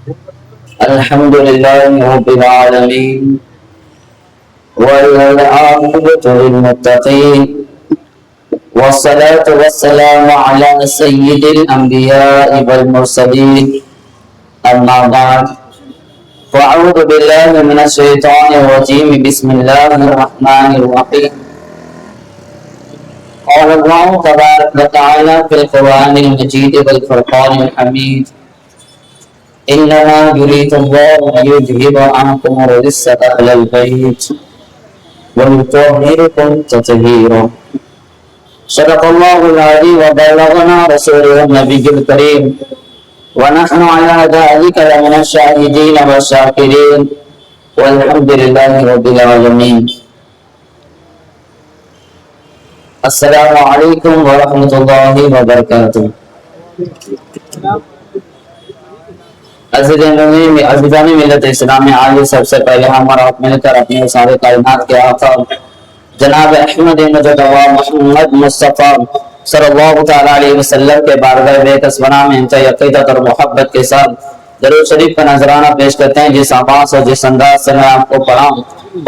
الحمد لله رب العالمين والعاقبة للمتقين والصلاة والسلام على سيد الأنبياء والمرسلين أما بعد فأعوذ بالله من الشيطان الرجيم بسم الله الرحمن الرحيم قال الله تبارك وتعالى في القرآن المجيد والفرقان الحميد إنما يريد الله أن يذهب عنكم الرجس أهل البيت ويطهركم تطهيرا صدق الله العلي وبلغنا رسوله النبي الكريم ونحن على ذلك لمن الشاهدين والشاكرين والحمد لله رب العالمين. السلام علیکم ورحمۃ اللہ وبرکاتہ. عزیزان ملت اسلام عالی، سب سے پہلے ہم اور آپ مل کر اپنے سارے کائنات کے آقا جناب احمد مجتبی محمد مصطفیٰ صلی اللہ تعالیٰ علیہ وسلم کے بارگاہ بے کسبنا میں انتہائی عقیدت اور محبت کے ساتھ درود شریف کا نذرانہ پیش کرتے ہیں. جس آواز اور جس انداز سے میں آپ کو پڑھاؤں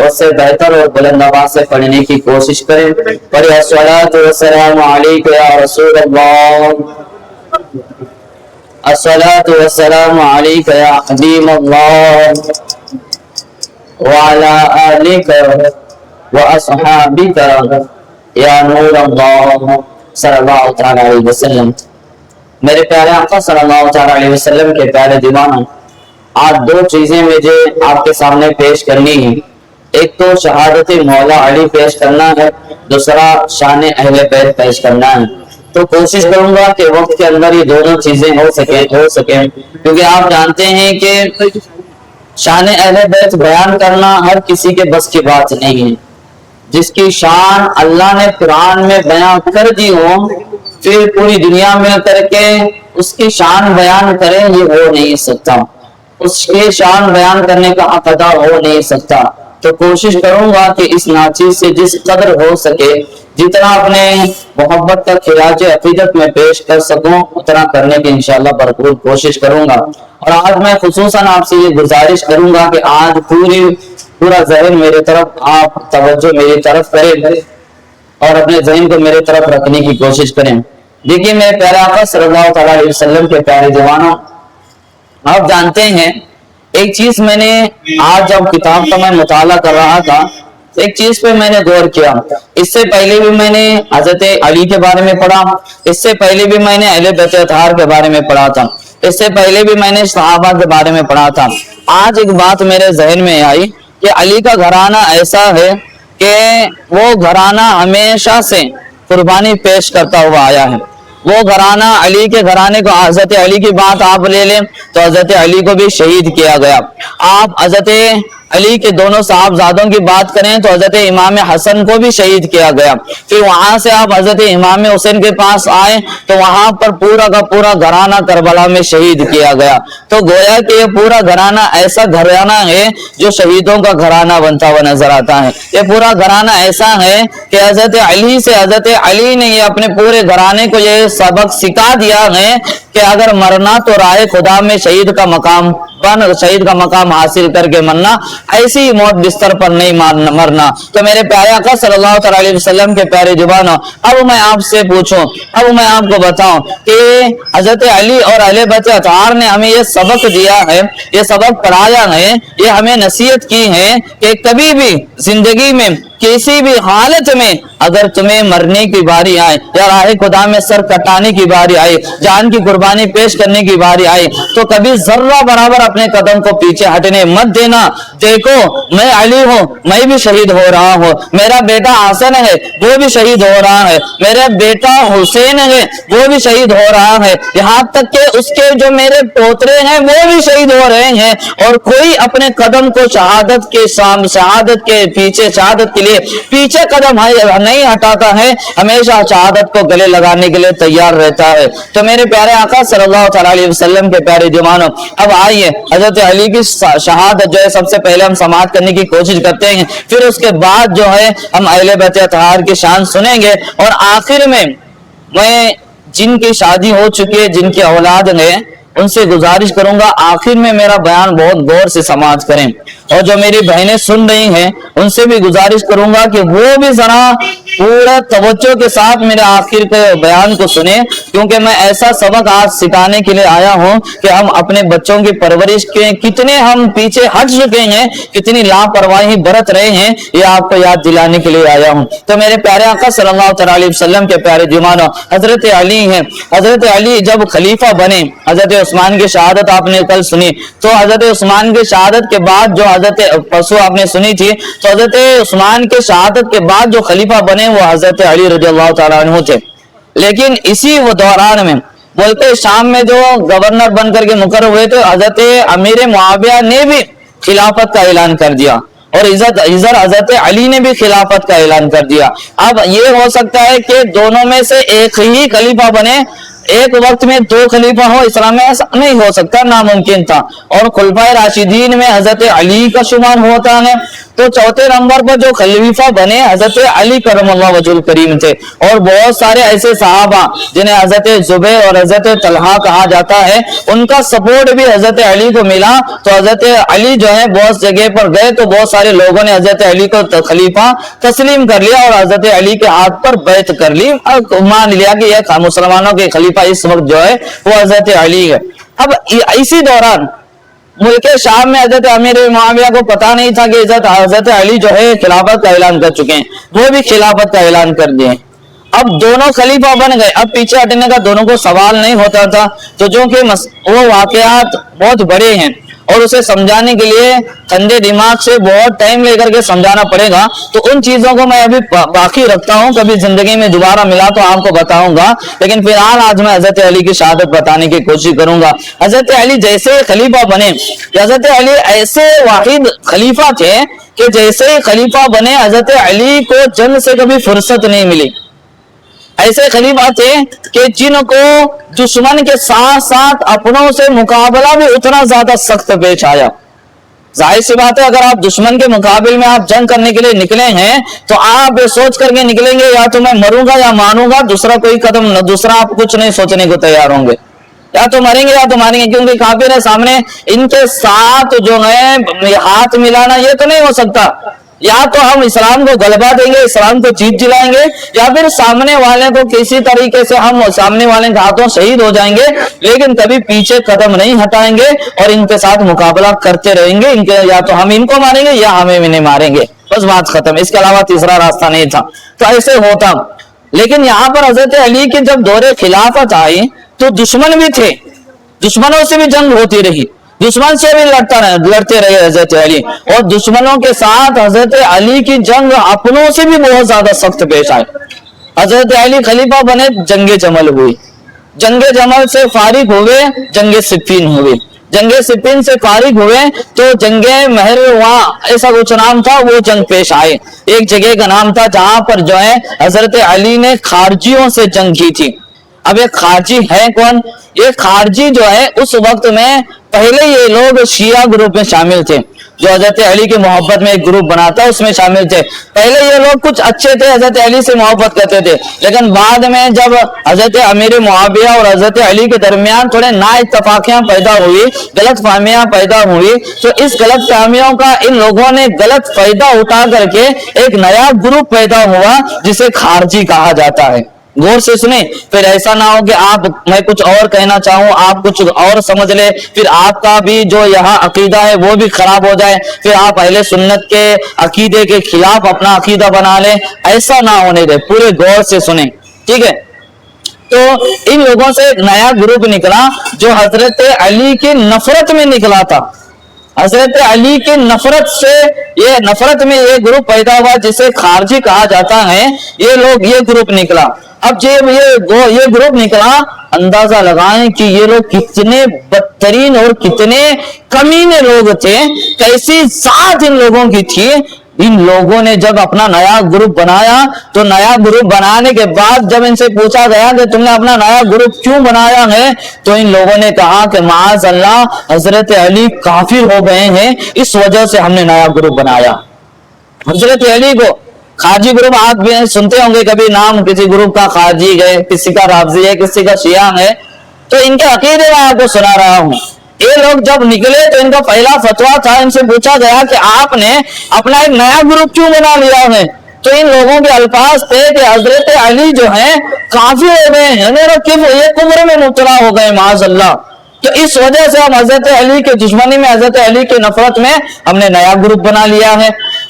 اس سے بہتر اور بلند آواز سے پڑھنے کی کوشش کریں. پڑھیں الصلاۃ والسلام علیک یا رسول اللہ، الصلاۃ والسلام علیک یا حبیب اللہ، وعلی آلک واصحابک یا نور اللہ صلی اللہ تعالی علیہ وسلم. میرے پیارے آقا صلی اللہ تعالی علیہ وسلم کے پیارے دیوانوں، آج دو چیزیں مجھے آپ کے سامنے پیش کرنی ہیں. ایک تو شہادت مولا علی پیش کرنا ہے، دوسرا شان اہل بیت پیش کرنا ہے. تو کوشش کروں گا کہ وقت کے اندر یہ دونوں چیزیں ہو سکیں کیونکہ آپ جانتے ہیں کہ شان اہل بیت بیان کرنا ہر کسی کے بس کی بات نہیں ہے. جس کی شان اللہ نے قرآن میں بیان کر دی ہو، پھر پوری دنیا میں کر کے اس کی شان بیان کریں، یہ ہو نہیں سکتا. اس کے شان بیان کرنے کا حق ادا ہو نہیں سکتا. تو کوشش کروں گا کہ اس ناچیز سے جس قدر ہو سکے، جتنا اپنے محبت کا خراج عقیدت میں پیش کر سکوں اتنا کرنے کی انشاءاللہ بھرپور کوشش کروں گا. اور آج میں خصوصاً آپ سے یہ گزارش کروں گا کہ آج پورا ذہن میرے طرف، آپ توجہ میری طرف کریں اور اپنے ذہن کو میرے طرف رکھنے کی کوشش کریں. دیکھیے میرے پیارے آقا صلی اللہ تعالیٰ علیہ وسلم کے پیارے دیوانوں، آپ جانتے ہیں ایک چیز میں نے آج جب کتاب کا میں مطالعہ کر رہا تھا، ایک چیز پہ میں نے غور کیا. اس سے پہلے بھی میں نے حضرت علی کے بارے میں پڑھا، اس سے پہلے بھی میں نے اہل بیت اطہار کے بارے میں پڑھا تھا، اس سے پہلے بھی میں نے صحابہ کے بارے میں پڑھا تھا. آج ایک بات میرے ذہن میں آئی کہ علی کا گھرانہ ایسا ہے کہ وہ گھرانہ ہمیشہ سے قربانی پیش کرتا ہوا آیا ہے. وہ گھرانہ علی کے گھرانے کو، حضرت علی کی بات آپ لے لیں تو حضرت علی کو بھی شہید کیا گیا. آپ حضرت علی کے دونوں صاحبزادوں کی بات کریں تو حضرت امام حسن کو بھی شہید کیا گیا. پھر وہاں سے آپ حضرت امام حسین کے پاس آئے تو وہاں پر پورا کا پورا گھرانہ کربلا میں شہید کیا گیا. تو گویا کہ یہ پورا گھرانہ ایسا گھرانہ ہے جو شہیدوں کا گھرانہ بنتا ہوا نظر آتا ہے. یہ پورا گھرانہ ایسا ہے کہ حضرت علی سے حضرت علی نے یہ اپنے پورے گھرانے کو یہ سبق سکھا دیا ہے کہ اگر مرنا تو راہ خدا میں شہید کا مقام حاصل کر کے مرنا، ایسی موت بستر پر نہیں مرنا. تو میرے پیارے آقا صلی اللہ تعالی علیہ وسلم کے پیارے دیوانوں، اب میں آپ سے پوچھوں، اب میں آپ کو بتاؤں کہ حضرت علی اور اہل بیت اطہار نے ہمیں یہ سبق دیا ہے، یہ سبق پڑھایا ہے، یہ ہمیں نصیحت کی ہے کہ کبھی بھی زندگی میں کسی بھی حالت میں اگر تمہیں مرنے کی باری آئے یا راہ خدا میں سر کٹانے کی باری آئے، جان کی قربانی پیش کرنے کی باری آئے، تو کبھی ذرہ برابر اپنے قدم کو پیچھے ہٹنے مت دینا. دیکھو میں علی ہوں، میں بھی شہید ہو رہا ہوں، میرا بیٹا حسن ہے وہ بھی شہید ہو رہا ہے، میرا بیٹا حسین ہے وہ بھی شہید ہو رہا ہے، یہاں تک کہ اس کے جو میرے پوترے ہیں وہ بھی شہید ہو رہے ہیں. اور کوئی اپنے قدم کو شہادت کے لیے پیچھے قدم نہیں ہٹاتا ہے، ہمیشہ شہادت کو گلے لگانے کے لیے تیار رہتا ہے. تو میرے پیارے آقا صلی اللہ تعالی علیہ وسلم کے پیارے دیوانوں، اب آئیے حضرت علی کی شہادت جو ہے سب سے پہلے ہم سماعت کرنے کی کوشش کرتے ہیں، پھر اس کے بعد جو ہے ہم اہل بیت اطہار کی شان سنیں گے. اور آخر میں جن کی شادی ہو چکی ہے، جن کی اولاد ہے، उनसे गुजारिश करूंगा आखिर में मेरा बयान बहुत गौर से समाप्त करें, और जो मेरी बहनें सुन रही हैं उनसे भी गुजारिश करूंगा कि वो भी जरा पूरा तवज्जो के साथ मेरे आखिर के बयान को सुने, क्योंकि मैं ऐसा सबक आज सिखाने के लिए आया हूं कि हम अपने बच्चों की परवरिश के कितने हम पीछे हट चुके हैं, कितनी लापरवाही बरत रहे हैं, ये आपको याद दिलाने के लिए आया हूं। तो मेरे प्यारे आका सल्लल्लाहु अलैहि वसल्लम के प्यारे जुमानो हजरत अली हैं। हजरत अली जब खलीफा बने, हजरत उस्मान की शहादत आपने कल सुनी, तो हजरत उस्मान की शहादत के बाद जो हजरत परसों आपने सुनी थी, तो हजरत उस्मान के शहादत के बाद जो खलीफा बने वो हजरत अली रज़ियल्लाहु तआला अन्हु थे। लेकिन इसी वो दौरान में बोलते शाम में जो गवर्नर बनकर के मुकर्रर हुए थे, हजरत अमीर मुआविया ने भी खिलाफत का ऐलान कर दिया, और इधर हजरत अली ने भी खिलाफत का ऐलान कर दिया। अब ये हो सकता है कि दोनों में से एक ही खलीफा बने, एक वक्त में दो खलीफा हो, इस्लाम में ऐसा नहीं हो सकता, नामुमकिन था। और खुलफाए राशिदीन में हजरत अली का शुमार होता है, तो चौथे नंबर पर जो खलीफा बने हजरत अली करमल्लाहु वजहुल करीम थे। और बहुत सारे ऐसे सहाबा जिन्हें हजरत जुबैर और हजरत तलहा कहा जाता है, उनका सपोर्ट भी हजरत अली को मिला। तो हजरत अली जो है बहुत जगह पर गए तो बहुत सारे लोगों ने हजरत अली को खलीफा तस्लीम कर लिया और हजरत अली के हाथ पर बैत कर ली, मान लिया कि यह मुसलमानों के खलीफा इस वक्त जो है वो हजरत अली है। अब इसी दौरान मुल्क शाम में हजरत अमीर मुआविया को पता नहीं था कि हजरत अली जो है खिलाफत का ऐलान कर चुके हैं, वो भी खिलाफत का ऐलान कर दिए। अब दोनों खलीफा बन गए, अब पीछे हटने का दोनों को सवाल नहीं होता था। तो जो कि वो वाकयात बहुत बड़े हैं और उसे समझाने के लिए ठंडे दिमाग से बहुत टाइम लेकर के समझाना पड़ेगा, तो उन चीजों को मैं अभी बाकी रखता हूं, कभी जिंदगी में दोबारा मिला तो आपको बताऊंगा। लेकिन फिलहाल आज मैं हजरत अली की शहादत बताने की कोशिश करूंगा। हजरत अली जैसे खलीफा बने, हजरत अली ऐसे वाहिद खलीफा थे कि जैसे खलीफा बने हजरत अली को जंग से कभी फुर्सत नहीं मिली। ऐसे खलीफा थे कि जिनको दुश्मन के साथ साथ अपनों से मुकाबला भी उतना ज्यादा सख्त पेश आया। जाहिर सी बात है, अगर आप दुश्मन के मुकाबले में आप जंग करने के लिए निकले हैं तो आप ये सोच करके निकलेंगे या तो मैं मरूंगा या मानूंगा, दूसरा कोई कदम न, दूसरा आप कुछ नहीं सोचने को तैयार होंगे, या तो मरेंगे या तो मारेंगे, क्योंकि काफिर है सामने, इनके साथ जो है हाथ मिलाना ये तो नहीं हो सकता। या तो हम इस्लाम को गलबा देंगे, इस्लाम को जीत दिलाएंगे, या फिर सामने वाले को किसी तरीके से हम सामने वाले के हाथों शहीद हो जाएंगे, लेकिन कभी पीछे कदम नहीं हटाएंगे और इनके साथ मुकाबला करते रहेंगे। इनके या तो हम इनको मारेंगे या हमें इन्हें मारेंगे, बस बात खत्म, इसके अलावा तीसरा रास्ता नहीं था। तो ऐसे होता। लेकिन यहाँ पर हजरत अली की जब दौरे खिलाफत आई तो दुश्मन भी थे, दुश्मनों से भी जंग होती रही, दुश्मन से भी लड़ते रहे हजरत अली, और दुश्मनों के साथ हजरत अली की जंग अपनों से भी बहुत ज्यादा सख्त पेश आई। हजरत अली खलीफा बने, जंगे जमल हुई, जंगे जमल से फारिग हुए, जंगे सिफीन हुई, जंगे सिफीन से फारिग हुए तो जंगे महरवा ऐसा कुछ नाम था, वो जंग पेश आए। एक जगह का नाम था जहां पर जो है हजरत अली ने खारजियों से जंग की थी। अब ये खारजी है कौन? ये खारजी जो है उस वक्त में पहले ये लोग शिया ग्रुप में शामिल थे, जो हजरत अली की मोहब्बत में एक ग्रुप बना था उसमें शामिल थे। पहले ये लोग कुछ अच्छे थे, हजरत अली से मोहब्बत करते थे, लेकिन बाद में जब हजरत अमीर मुआविया और हजरत अली के दरमियान थोड़े ना इत्तफाकियां पैदा हुई, गलत फहमियां पैदा हुई, तो इस गलत फहमियों का इन लोगों ने गलत फायदा उठा करके एक नया ग्रुप पैदा हुआ जिसे खारजी कहा जाता है। गौर से सुने, फिर ऐसा ना हो कि मैं कुछ और कहना चाहूं, आप कुछ और समझ ले, फिर आपका भी जो यहाँ अकीदा है वो भी खराब हो जाए, फिर आप अहले सुन्नत के अकीदे के खिलाफ अपना अकीदा बना ले, ऐसा ना होने दे। पूरे गौर से सुने, ठीक है। तो इन लोगों से एक नया ग्रुप निकला जो हजरत अली की नफरत में निकला था। हजरत अली की नफरत से, ये नफरत में ये ग्रुप पैदा हुआ जिसे खारजी कहा जाता है। ये ग्रुप निकला। अब जब ये ग्रुप निकला, अंदाजा लगाएं कि ये लोग कितने बदतरीन और कितने कमीने लोग थे, कैसी जात इन लोगों की थी। इन लोगों ने जब अपना नया ग्रुप बनाया तो नया ग्रुप बनाने के बाद जब इनसे पूछा गया कि तुमने अपना नया ग्रुप क्यों बनाया है, तो इन लोगों ने कहा कि माज़ अल्लाह हजरत अली काफिर हो गए हैं, इस वजह से हमने नया ग्रुप बनाया। हजरत अली को खारजी ग्रुप आप भी सुनते होंगे कभी नाम, किसी ग्रुप का खारजी है, किसी का राफजी है, किसी का शिया है। तो इनके अकीदे में आपको सुना रहा हूं। ये लोग जब निकले तो इनका पहला फतवा था, इनसे पूछा गया कि आपने अपना एक नया ग्रुप क्यों बना लिया है? तो इन लोगों के अल्फाज थे कि हजरत अली जो है काफिर हो गए हैं, ये कुफ्र में मुब्तला हो गए माज़अल्लाह। तो इस वजह से हम हजरत अली के दुश्मनी में, हजरत अली के नफरत में हमने नया ग्रुप बना लिया है।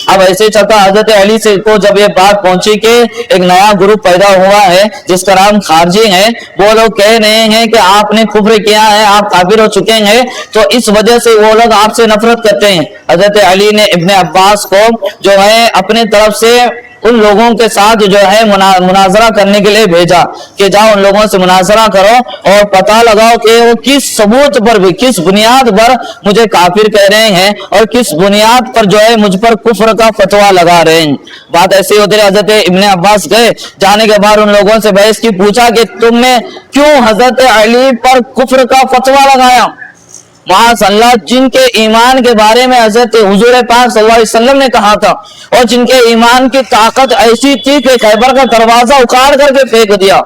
अब ऐसे चलता हजरत अली से को जब ये बात पहुंची कि एक नया ग्रुप पैदा हुआ है जिसका नाम खारजी है, वो लोग कह रहे हैं कि आपने कुफ्र किया है, आप काफिर हो चुके हैं, तो इस वजह से वो लोग आपसे नफरत करते हैं। हजरत अली ने इब्ने अब्बास को जो है अपने तरफ से उन लोगों के साथ जो है मुनाजरा करने के लिए भेजा कि जाओ उन लोगों से मुनाजरा करो और पता लगाओ कि वो किस सबूत पर भी, किस बुनियाद पर मुझे काफिर कह रहे हैं और किस बुनियाद पर जो है मुझ पर कुफ्र का फतवा लगा रहे हैं। बात ऐसी होती है, हजरत इब्ने अब्बास गए, जाने के बाद उन लोगों से बहस की, पूछा कि तुमने क्यों हजरत अली पर कुफ्र का फतवा लगाया? माशाअल्लाह, जिनके ईमान के बारे में हजरत हुजूर पाक सल्लल्लाहु अलैहि वसल्लम ने कहा था और जिनके ईमान की ताकत ऐसी थी कि खैबर का दरवाजा उखाड़ करके फेंक दिया,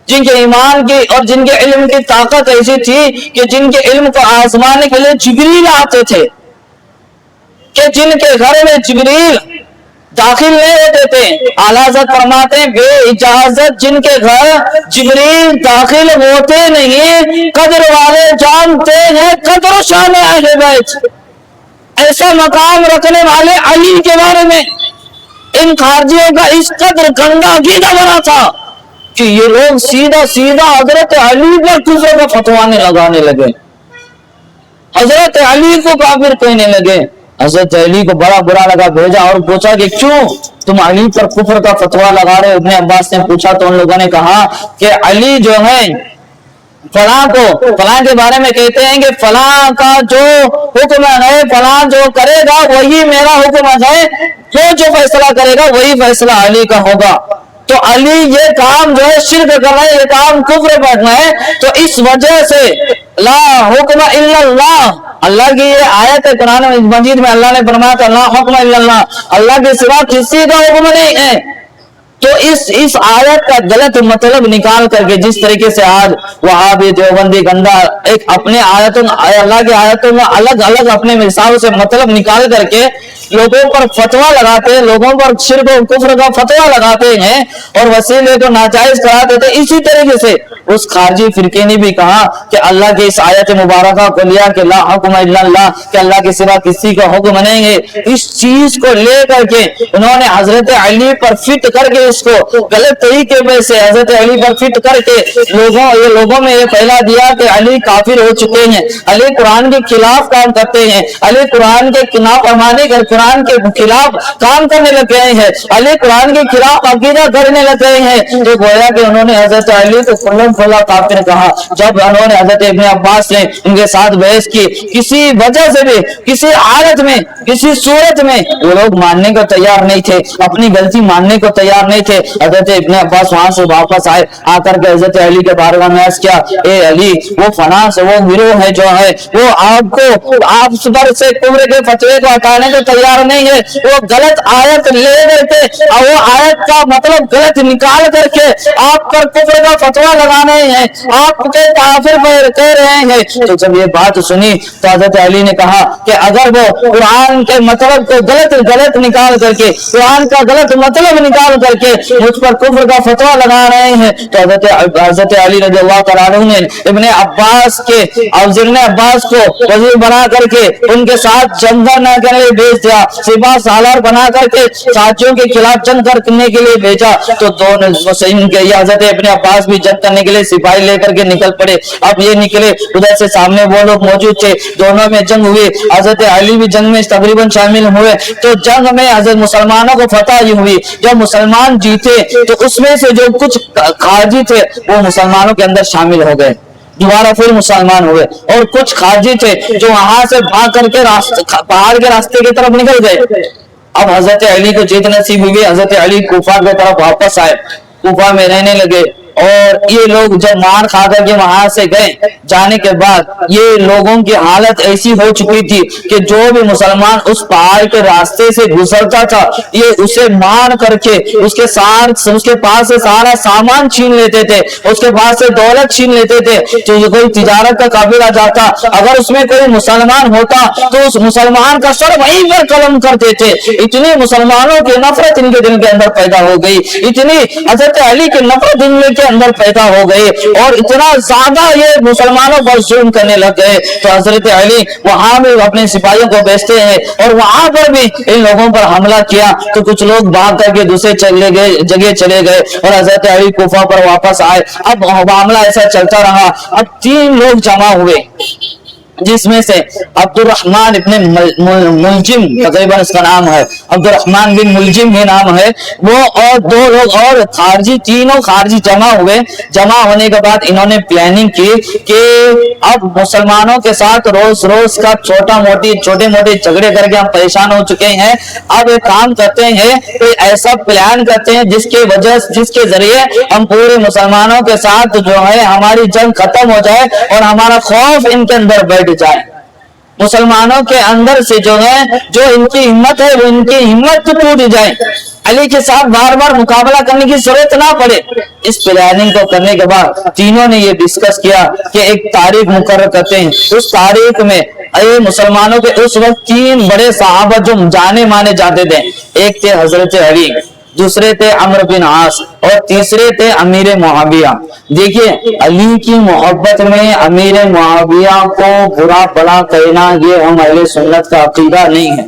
जिनके ईमान की और जिनके इल्म की ताकत ऐसी थी कि जिनके इल्म को आजमाने के लिए जिब्रील आते थे, कि जिनके घर में जिब्रील दाखिल नहीं होते थे। आला हज़रत फरमाते हैं बे इजाजत जिनके घर जिब्रील दाखिल होते नहीं, कदर वाले जानते हैं कदर शान अहले बैत, ऐसा मकाम रखने वाले अली के बारे में इन खारजियों का इस कदर गंदा गीदा बना था कि ये लोग सीधा सीधा हजरत अली पर कुफ्र का फतवाने लगाने लगे, हजरत अली को काफिर कहने लगे। हजरत अली को बड़ा बुरा लगा, भेजा और पूछा कि क्यों तुम अली पर कुफ्र का फतवा लगा रहे हो? इब्ने अब्बास ने पूछा तो उन लोगों ने कहा कि अली जो है फलां को, फलां के बारे में कहते हैं कि फलां का जो हुक्म है, फलां जो करेगा वही मेरा हुक्म है, जो फैसला करेगा वही फैसला अली का होगा। तो अली ये काम जो है शिर्क कर रहे हैं, ये काम कुफ्र पढ़ना है। तो इस वजह से ला हुक्म इल्लल्लाह, अल्लाह की ये आयत है कुरान मजीद में, अल्लाह ने फरमाया था ला हुक्म इल्लल्लाह, अल्लाह के सिवा किसी का हुक्म नहीं है। तो इस आयत का गलत मतलब निकाल करके जिस तरीके से आज वहाबी देवबंदी गंदा एक अपने आयतों, अल्लाह की आयतों में अलग अलग अपने हिसाब से मतलब निकाल करके लोगों पर फतवा लगाते हैं, लोगों पर शिर्क और कुफ्र का फतवा लगाते हैं और वसीले को नाजायज करा देते। इसी तरीके से उस खारजी फिरके ने भी कहा कि अल्लाह के इस आयत मुबारका को लिया कि ला हुक्म इल्लल्लाह, कि अल्लाह के सिवा किसी का हुक्म नहीं है, इस चीज को लेकर के उन्होंने हजरत अली पर फिट करके इसको गलत तरीके में से हजरत अली पर फिट करके लोगों में ये फैला दिया कि अली काफिर हो चुके हैं, अली कुरान के खिलाफ काम करते हैं, अली कुरान के खिलाफ अमानी कर कुरान के खिलाफ काम करने लग गए हैं, अली कुरान के खिलाफ अकीदा करने लग गए हैं। तो गोया कि उन्होंने हजरत अली को खुल्लम खुल्ला काफिर कहा। जब उन्होंने हजरत इब्ने अब्बास ने उनके साथ बहस की, किसी वजह से भी, किसी हालत में, किसी सूरत में वो लोग मानने को तैयार नहीं थे, अपनी गलती मानने को तैयार नहीं थे। हजरत इब्ने अब्बास वहां से वापस आए, आकर के हजरत अली के बारगाह में अर्ज किया, ए अली, वो फलां से वो गिरोह है जो है वो आपको आप पर से कुफ्र के फतवे को हटाने को तैयार नहीं है, वो गलत आयत ले करके और वो आयत का मतलब गलत निकाल करके आप पर कुफ्र का फतवा लगाने हैं, आपके काफिर कह रहे हैं। तो जब ये बात सुनी तो हजरत अली ने कहा कि अगर वो कुरान के मतलब को गलत निकाल करके, कुरान का गलत मतलब निकाल करके मुझ पर कुफ्र का फतवा लगा रहे हैं, तो हजरत अली रज़ियल्लाहु तआला अन्हु ने इब्ने अब्बास को वजीर बना करके उनके साथ जंग न करने भेज दिया, सिपा सालार बना करके साथियों के खिलाफ जंग करने के लिए भेजा। तो दोनों मुस्लिम के हजरत इब्ने अब्बास भी जंग करने के लिए सिपाही लेकर के निकल पड़े। अब ये निकले, उधर से सामने वो लोग मौजूद थे, दोनों में जंग हुई, हजरत अली भी जंग में तकरीबन शामिल हुए। तो जंग में हजरत मुसलमानों को फतह हुई, जब मुसलमान जीते तो उसमें से जो कुछ खारजी थे वो मुसलमानों के अंदर शामिल हो गए, दोबारा फिर मुसलमान हुए, और कुछ खारजी थे जो वहां से भाग करके पहाड़ के रास्ते की तरफ निकल गए। अब हजरत अली को जीत नसीब हुई, हजरत अली कूफा की तरफ वापस आए, कूफा में रहने लगे। और ये लोग जब मार खा करके वहां से गए, जाने के बाद ये लोगों की हालत ऐसी हो चुकी थी कि जो भी मुसलमान उस पहाड़ के रास्ते से गुजरता था, ये उसे मार करके उसके पास से सारा सामान छीन लेते थे, उसके पास से दौलत छीन लेते थे। तो कोई तिजारत का काबिला जाता, अगर उसमें कोई मुसलमान होता तो उस मुसलमान का सर वहीं पर कलम करते थे। इतनी मुसलमानों की नफरत इनके दिल के अंदर पैदा हो गई, इतनी हजरत अली की नफरत इनके अंदर पैदा हो गई और इतना ज्यादा ये मुसलमानों पर जुल्म करने लग गए। तो हजरत अली वहां भी अपने सिपाहियों को भेजते हैं और वहां पर भी इन लोगों पर हमला किया। तो कुछ लोग भाग करके दूसरे जगह चले गए और हजरत अली कुफा पर वापस आए। अब मामला ऐसा चलता रहा। अब 3 लोग जमा हुए, जिसमें से अब्दुर्रहमान इब्ने मुलजिम, तकरीबन इसका नाम है अब्दुर्रहमान बिन मुलजिम ही नाम है वो, और 2 लोग और खारजी, तीनों खारजी जमा हुए। जमा होने के बाद इन्होंने प्लानिंग की कि अब मुसलमानों के साथ रोज रोज का छोटे मोटे झगड़े करके हम परेशान हो चुके हैं। अब एक काम करते हैं, कोई ऐसा प्लान करते हैं जिसके जरिए हम पूरे मुसलमानों के साथ जो है हमारी जंग खत्म हो जाए और हमारा खौफ इनके अंदर बैठ जाए। मुसलमानों के अंदर से जो है, जो इनकी हिम्मत है वो इनकी हिम्मत टूट जाए, अली के साथ बार बार मुकाबला करने की जरूरत ना पड़े। इस प्लानिंग को करने के बाद तीनों ने ये डिस्कस किया कि एक तारीख मुकर्रर करते हैं। उस तारीख में मुसलमानों के उस वक्त 3 बड़े सहाबा जो जाने माने जाते थे, एक थे हजरत अली, दूसरे थे अमर बिन आस और तीसरे थे अमीर मुआविया। देखिए, अली की मोहब्बत में अमीर मुआविया को बुरा भला कहना ये हम अहले सुन्नत का अकीदा नहीं है।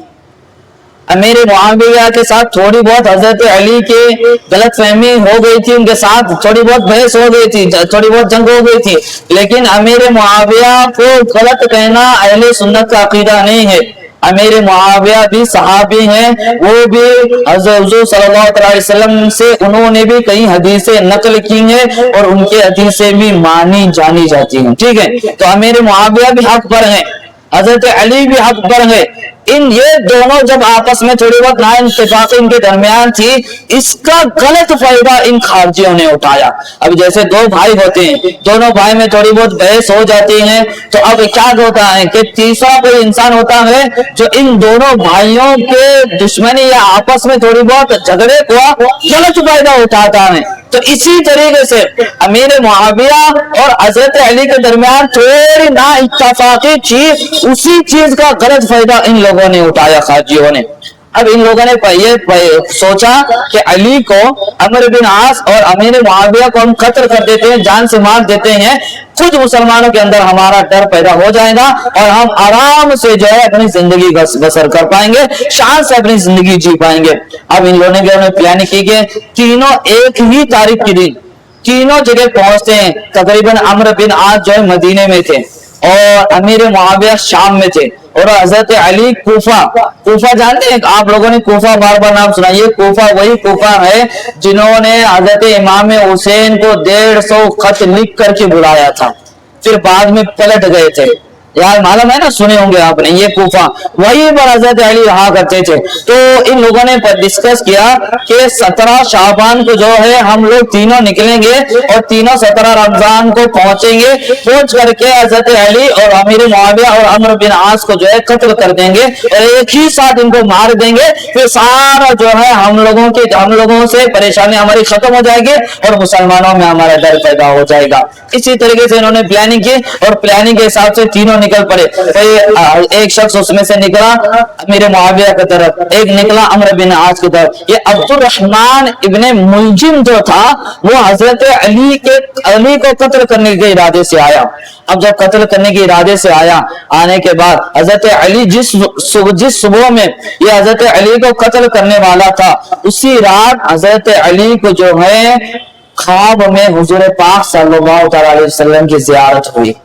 अमीर मुआविया के साथ थोड़ी बहुत हजरत अली के गलतफहमी हो गई थी, उनके साथ थोड़ी बहुत बहस हो गई थी, थोड़ी बहुत जंग हो गई थी, लेकिन अमीर मुआविया को गलत कहना अहले सुन्नत का अकीदा नहीं है। अमीर मुआविया भी सहाबी हैं, वो भी हज़रत हुज़ूर सल्लल्लाहु अलैहि वसल्लम से उन्होंने भी कई हदीसें नकल की हैं और उनके हदीसें भी मानी जानी जाती हैं। ठीक है, तो अमीर मुआविया भी हक पर हैं, हजरत अली भी हक पर है। ये दोनों जब आपस में थोड़ी बहुत नाइंसाफी इनके दरमियान थी, इसका गलत फायदा इन खारजियों ने उठाया। अब जैसे 2 भाई होते हैं, दोनों भाई में थोड़ी बहुत बहस हो जाती है, तो अब क्या होता है कि तीसरा कोई इंसान होता है जो इन दोनों भाइयों के दुश्मनी या आपस में थोड़ी बहुत झगड़े को गलत फायदा उठाता है। तो इसी तरीके से अमीर मुआविया और हजरत अली के दरमियान थोड़ी ना इत्तेफाकी थी, उसी चीज का गलत फायदा इन लोगों ने उठाया, खारजियों ने। अब इन लोगों ने सोचा कि अली को, अमर बिन आस और अमीर मुआविया को हम कत्ल कर देते हैं, जान से मार देते हैं, खुद मुसलमानों के अंदर हमारा डर पैदा हो जाएगा और हम आराम से जो है अपनी जिंदगी बसर कर पाएंगे, शान से अपनी जिंदगी जी पाएंगे। अब इन लोगों ने प्लान की कि तीनों एक ही तारीख के दिन तीनों जगह पहुंचते हैं। तकरीबन अमर बिन आस जो है मदीने में थे और अमीर मुआविया शाम में थे और हजरत अली कूफा जानते हैं आप लोगों ने, कूफा बार बार नाम सुना। ये कूफा वही कूफा है जिन्होंने हजरत इमाम हुसैन को 150 खत लिख करके बुलाया था, फिर बाद में पलट गए थे। यार मालूम है ना, सुने होंगे आपने, ये कूफा वही पर हजरत अली रहा करते थे। तो इन लोगों ने डिस्कस किया कि 17 शाबान को जो है हम लोग तीनों निकलेंगे और तीनों 17 रमजान को पहुंचेंगे, पहुंच करके हजरत अली और अमीर मुआविया और अमर बिन आस को जो है कत्ल कर देंगे और एक ही साथ इनको मार देंगे। फिर सारा जो है हम लोगों से परेशानी हमारी खत्म हो जाएगी और मुसलमानों में हमारा डर पैदा हो जाएगा। इसी तरीके से इन्होंने प्लानिंग की और प्लानिंग के हिसाब से तीनों निकल पड़े। तो एक शख्स उसमें से निकला अमीर मुआविया की तरफ, एक निकला अमर बिन आस की तरफ। ये अब्दुर्रहमान इब्ने मुलजिम जो था वो हजरत अली को कत्ल करने के इरादे से आया। अब जब कत्ल करने के इरादे से आया, आने के बाद हजरत अली जिस सुबह में ये हजरत अली को कत्ल करने वाला था, उसी रात हजरत अली को जो है ख्वाब में हुजूर पाक सल्लल्लाहु अलैहि वसल्लम की जियारत हुई।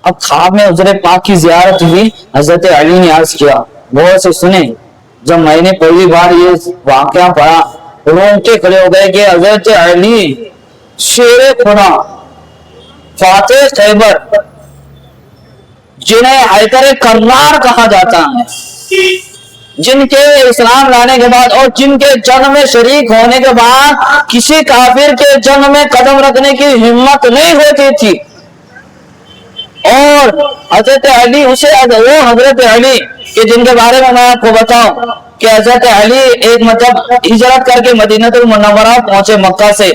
अब ख्वाब में हुजूर पाक की जियारत हुई, हजरत अली ने अर्ज किया, गौर से सुने, जब मैंने पहली बार ये वाकया पढ़ा रोंगटे खड़े हो गए कि हजरत अली शेर खुदा फातेह खैबर, जिन्हें हैदर कर्रार कहा जाता है, جن کے اسلام لانے کے بعد اور جن کے جنگ میں شریک ہونے کے بعد کسی کافر کے جنگ میں قدم رکھنے کی ہمت نہیں ہوتی تھی. اور حضرت علی وہ حضرت علی کہ جن کے بارے میں آپ کو بتاؤں کہ حضرت علی ایک مطلب ہجرت کر کے مدینہ المنورہ پہنچے، مکہ سے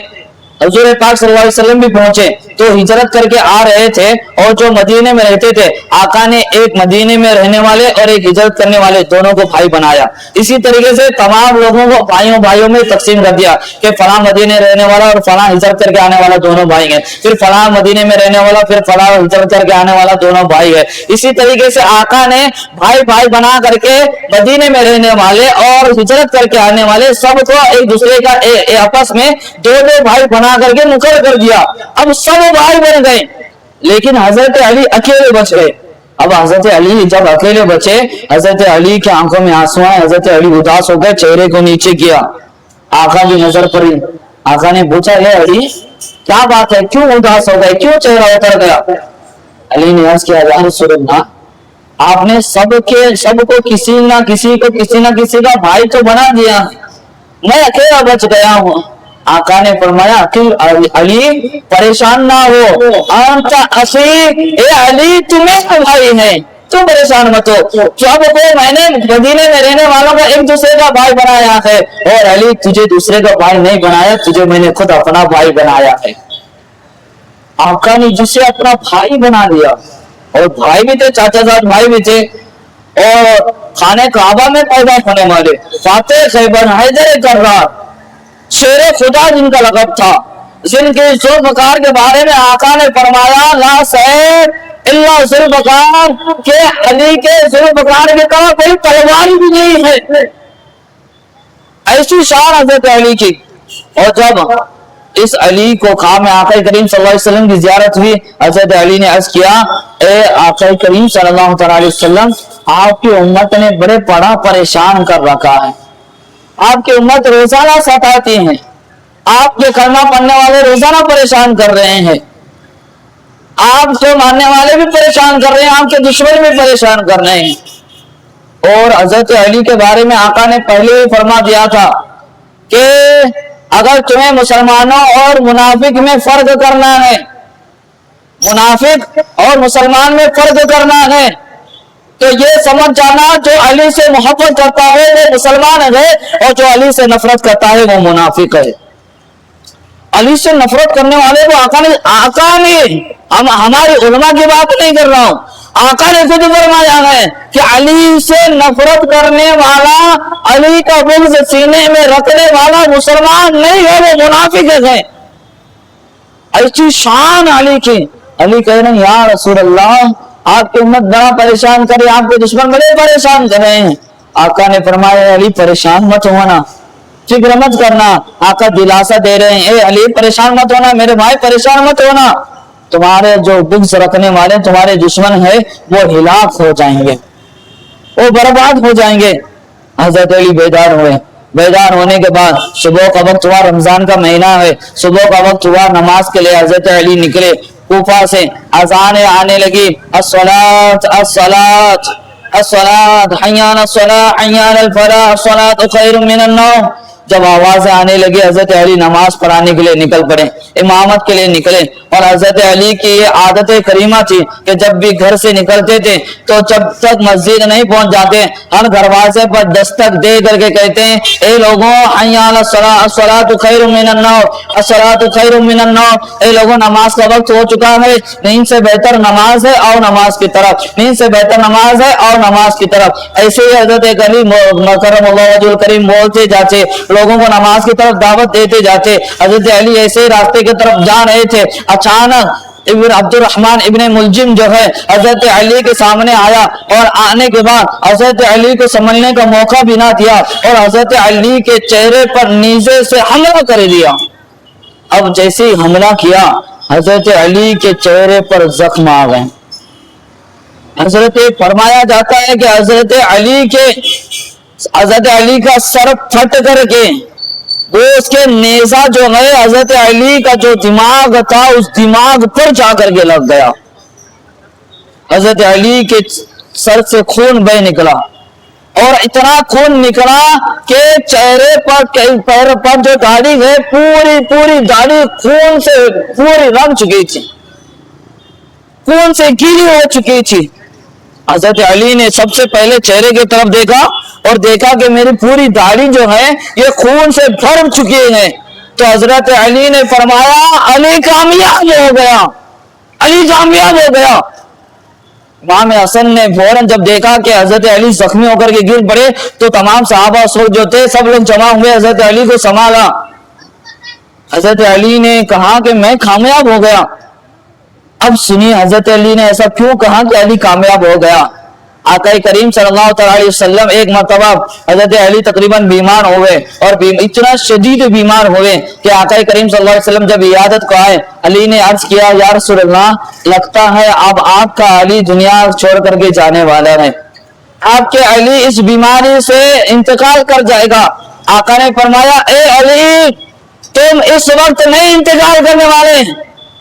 حضور پاک صلی اللہ علیہ وسلم بھی پہنچے تو ہجرت کر کے آ رہے تھے، اور جو مدینے میں رہتے تھے آقا نے ایک مدینے میں رہنے والے اور ایک ہجرت کرنے والے دونوں کو بھائی بنایا. اسی طریقے سے تمام لوگوں کو بھائیوں میں تقسیم کر دیا کہ فلاں مدینے رہنے والا اور فلاں ہجرت کر کے آنے والا دونوں بھائی ہیں، پھر فلاں مدینے میں رہنے والا پھر فلاں ہجرت کر کے آنے والا دونوں بھائی ہے. اسی طریقے سے آقا نے بھائی بنا کر کے مدینے میں رہنے والے اور ہجرت کر کے آنے والے سب کو ایک دوسرے کا آپس میں دو بھائی بنا کر کے مقرر کر دیا. اب سب بھائی بن گئے، لیکن حضرت علی اکیلے بچ گئے. اب حضرت علی جب اکیلے بچے، حضرت علی کے آنکھوں میں آنسو آئے، حضرت علی اداس ہو گئے، چہرے کو نیچے کیا، آقا کی نظر پڑی. آقا نے پوچھا ہے علی کیا بات ہے، کیوں اداس ہو گئے، کیوں چہرہ اتر گیا؟ علی نے عرض کیا یا رسول اللہ آپ نے سب کو کسی نہ کسی کا بھائی تو بنا دیا، میں اکیلا بچ گیا ہوں. آقا نے فرمایا علی پریشان نہ ہو، انت اخی، اے علی تمہیں بھائی ہے، تم پریشان مت ہو. سب کو میں نے مدینے میں رہنے والوں کو ایک دوسرے کا بھائی بنایا ہے، اور علی تجھے دوسرے کا بھائی نہیں بنایا، تجھے میں نے خود اپنا بھائی بنایا ہے. آقا نے جسے اپنا بھائی بنا دیا، اور بھائی بھی تھے، چاچا زاد بھائی بھی تھے، اور خانہ کعبہ میں پیدا ہونے والے فاتح خیبر حیدر کرار شیر خدا جن کا لقب تھا، جن کے ذوالفقار کے بارے میں آقا نے فرمایا لا سیف الا ذوالفقار، کہ علی کے ذوالفقار کے طرح کوئی تلوار بھی نہیں ہے. ایسی شان حضرت علی کی. اور جب اس علی کو خام آقا کریم صلی اللہ علیہ وسلم کی زیارت ہوئی، حضرت علی نے عرض کیا اے آقا کریم صلی اللہ علیہ وسلم آپ کی امت نے بڑے بڑا پریشان کر رکھا ہے، آپ کی امت روزانہ ستاتی ہیں، آپ کے کلمہ پڑھنے والے روزانہ پریشان کر رہے ہیں، آپ کو ماننے والے بھی پریشان کر رہے ہیں، آپ کے دشمن بھی پریشان کر رہے ہیں. اور حضرت علی کے بارے میں آقا نے پہلے ہی فرما دیا تھا کہ اگر تمہیں مسلمانوں اور منافق میں فرق کرنا ہے، منافق اور مسلمان میں فرق کرنا ہے، تو یہ سمجھ جانا جو علی سے محبت کرتا ہے وہ مسلمان ہے، اور جو علی سے نفرت کرتا ہے وہ منافق ہے. علی سے نفرت کرنے والے کو آقا نے ہمارے علماء کی بات نہیں کر رہا ہوں، آقا نے خود فرمایا ہے کہ علی سے نفرت کرنے والا، علی کا بغض سینے میں رکھنے والا مسلمان نہیں ہے، وہ منافق ہے. ایسی شان علی کی. علی کہہ رہے ہیں یا رسول اللہ آپ کی امت بڑا پریشان کرے، آپ کے دشمن بڑے پریشان کر رہے ہیں. آقا نے فرمایا علی پریشان مت ہونا، فکر مت کرنا. آقا دلاسا دے رہے ہیں اے علی پریشان مت ہونا، میرے بھائی پریشان مت ہونا، تمہارے جو بغض رکھنے والے تمہارے دشمن ہیں وہ ہلاک ہو جائیں گے، وہ برباد ہو جائیں گے. حضرت علی بیدار ہوئے. بیدار ہونے کے بعد صبح کا وقت ہوا، رمضان کا مہینہ ہے، صبح کا وقت ہوا، نماز کے لیے حضرت علی نکلے. کوفہ سے اذانیں آنے لگی، الصلاۃ الصلاۃ الصلاۃ حی علی الصلاۃ حی علی الفلاح الصلاۃ خیر من النوم. جب آوازیں آنے لگی حضرت علی نماز پڑھانے کے لیے نکل پڑے، امامت کے لیے نکلے. اور حضرت علی کی یہ عادت کریمہ تھی کہ جب بھی گھر سے نکلتے تھے تو جب تک مسجد نہیں پہنچ جاتے ہر دروازے پر دستک دے کر کے کہتے ہیں اے لوگوں حی علی الصلاۃ الصلاۃ خیر من النوم الصلاۃ خیر من النوم، اے لوگوں نماز کا وقت ہو چکا ہے، نیند سے بہتر نماز ہے، آؤ نماز کی طرف، نیند سے بہتر نماز ہے، آؤ نماز کی طرف. ایسے ہی حضرت علی کرم اللہ وجہ الکریم بولتے جاتے، لوگوں کو نماز کی طرف دعوت دیتے جاتے. حضرت علی ایسے راستے کی طرف جا رہے تھے، اچانک ابن عبد الرحمن ابن ملجم جو ہے حضرت علی کے سامنے آیا، اور آنے کے بعد حضرت علی کو سمجھنے کا موقع بھی نہ دیا، اور حضرت علی کے چہرے پر نیزے سے حملہ کر دیا. اب جیسے ہی حملہ کیا حضرت علی کے چہرے پر زخم آ گئے. حضرت فرمایا جاتا ہے کہ حضرت علی کا سر پھٹ کر کے وہ اس کے نیزہ جو ہے حضرت علی کا جو دماغ تھا اس دماغ پر جا کر کے لگ گیا. حضرت علی کے سر سے خون بہ نکلا، اور اتنا خون نکلا کہ چہرے پر پیر پر جو داڑھی ہے پوری داڑھی خون سے پوری رنگ چکی تھی، خون سے گیلی ہو چکی تھی۔ حضرت علی نے سب سے پہلے چہرے کی طرف دیکھا اور دیکھا کہ میری پوری داڑھی جو ہے یہ خون سے بھر چکی ہے، تو حضرت علی نے فرمایا علی کامیاب ہو گیا، علی کامیاب ہو گیا۔ امام حسن نے فوراً جب دیکھا کہ حضرت علی زخمی ہو کر کے گر پڑے تو تمام صحابہ جو تھے سب لوگ جمع ہوئے، حضرت علی کو سنبھالا۔ حضرت علی نے کہا کہ میں کامیاب ہو گیا۔ اب سنیے حضرت علی نے ایسا کیوں کہا کہ علی کامیاب ہو گیا۔ آقا کریم صلی اللہ تعالی علیہ وسلم ایک مرتبہ حضرت علی تقریباً بیمار ہوئے اور اتنا شدید بیمار ہوئے کہ آقا کریم صلی اللہ علیہ وسلم جب عیادت کو آئے، علی نے عرض کیا یا رسول اللہ لگتا ہے اب آپ کا علی دنیا چھوڑ کر کے جانے والا ہے، آپ کے علی اس بیماری سے انتقال کر جائے گا۔ آقا نے فرمایا اے علی تم اس وقت نہیں انتقال کرنے والے،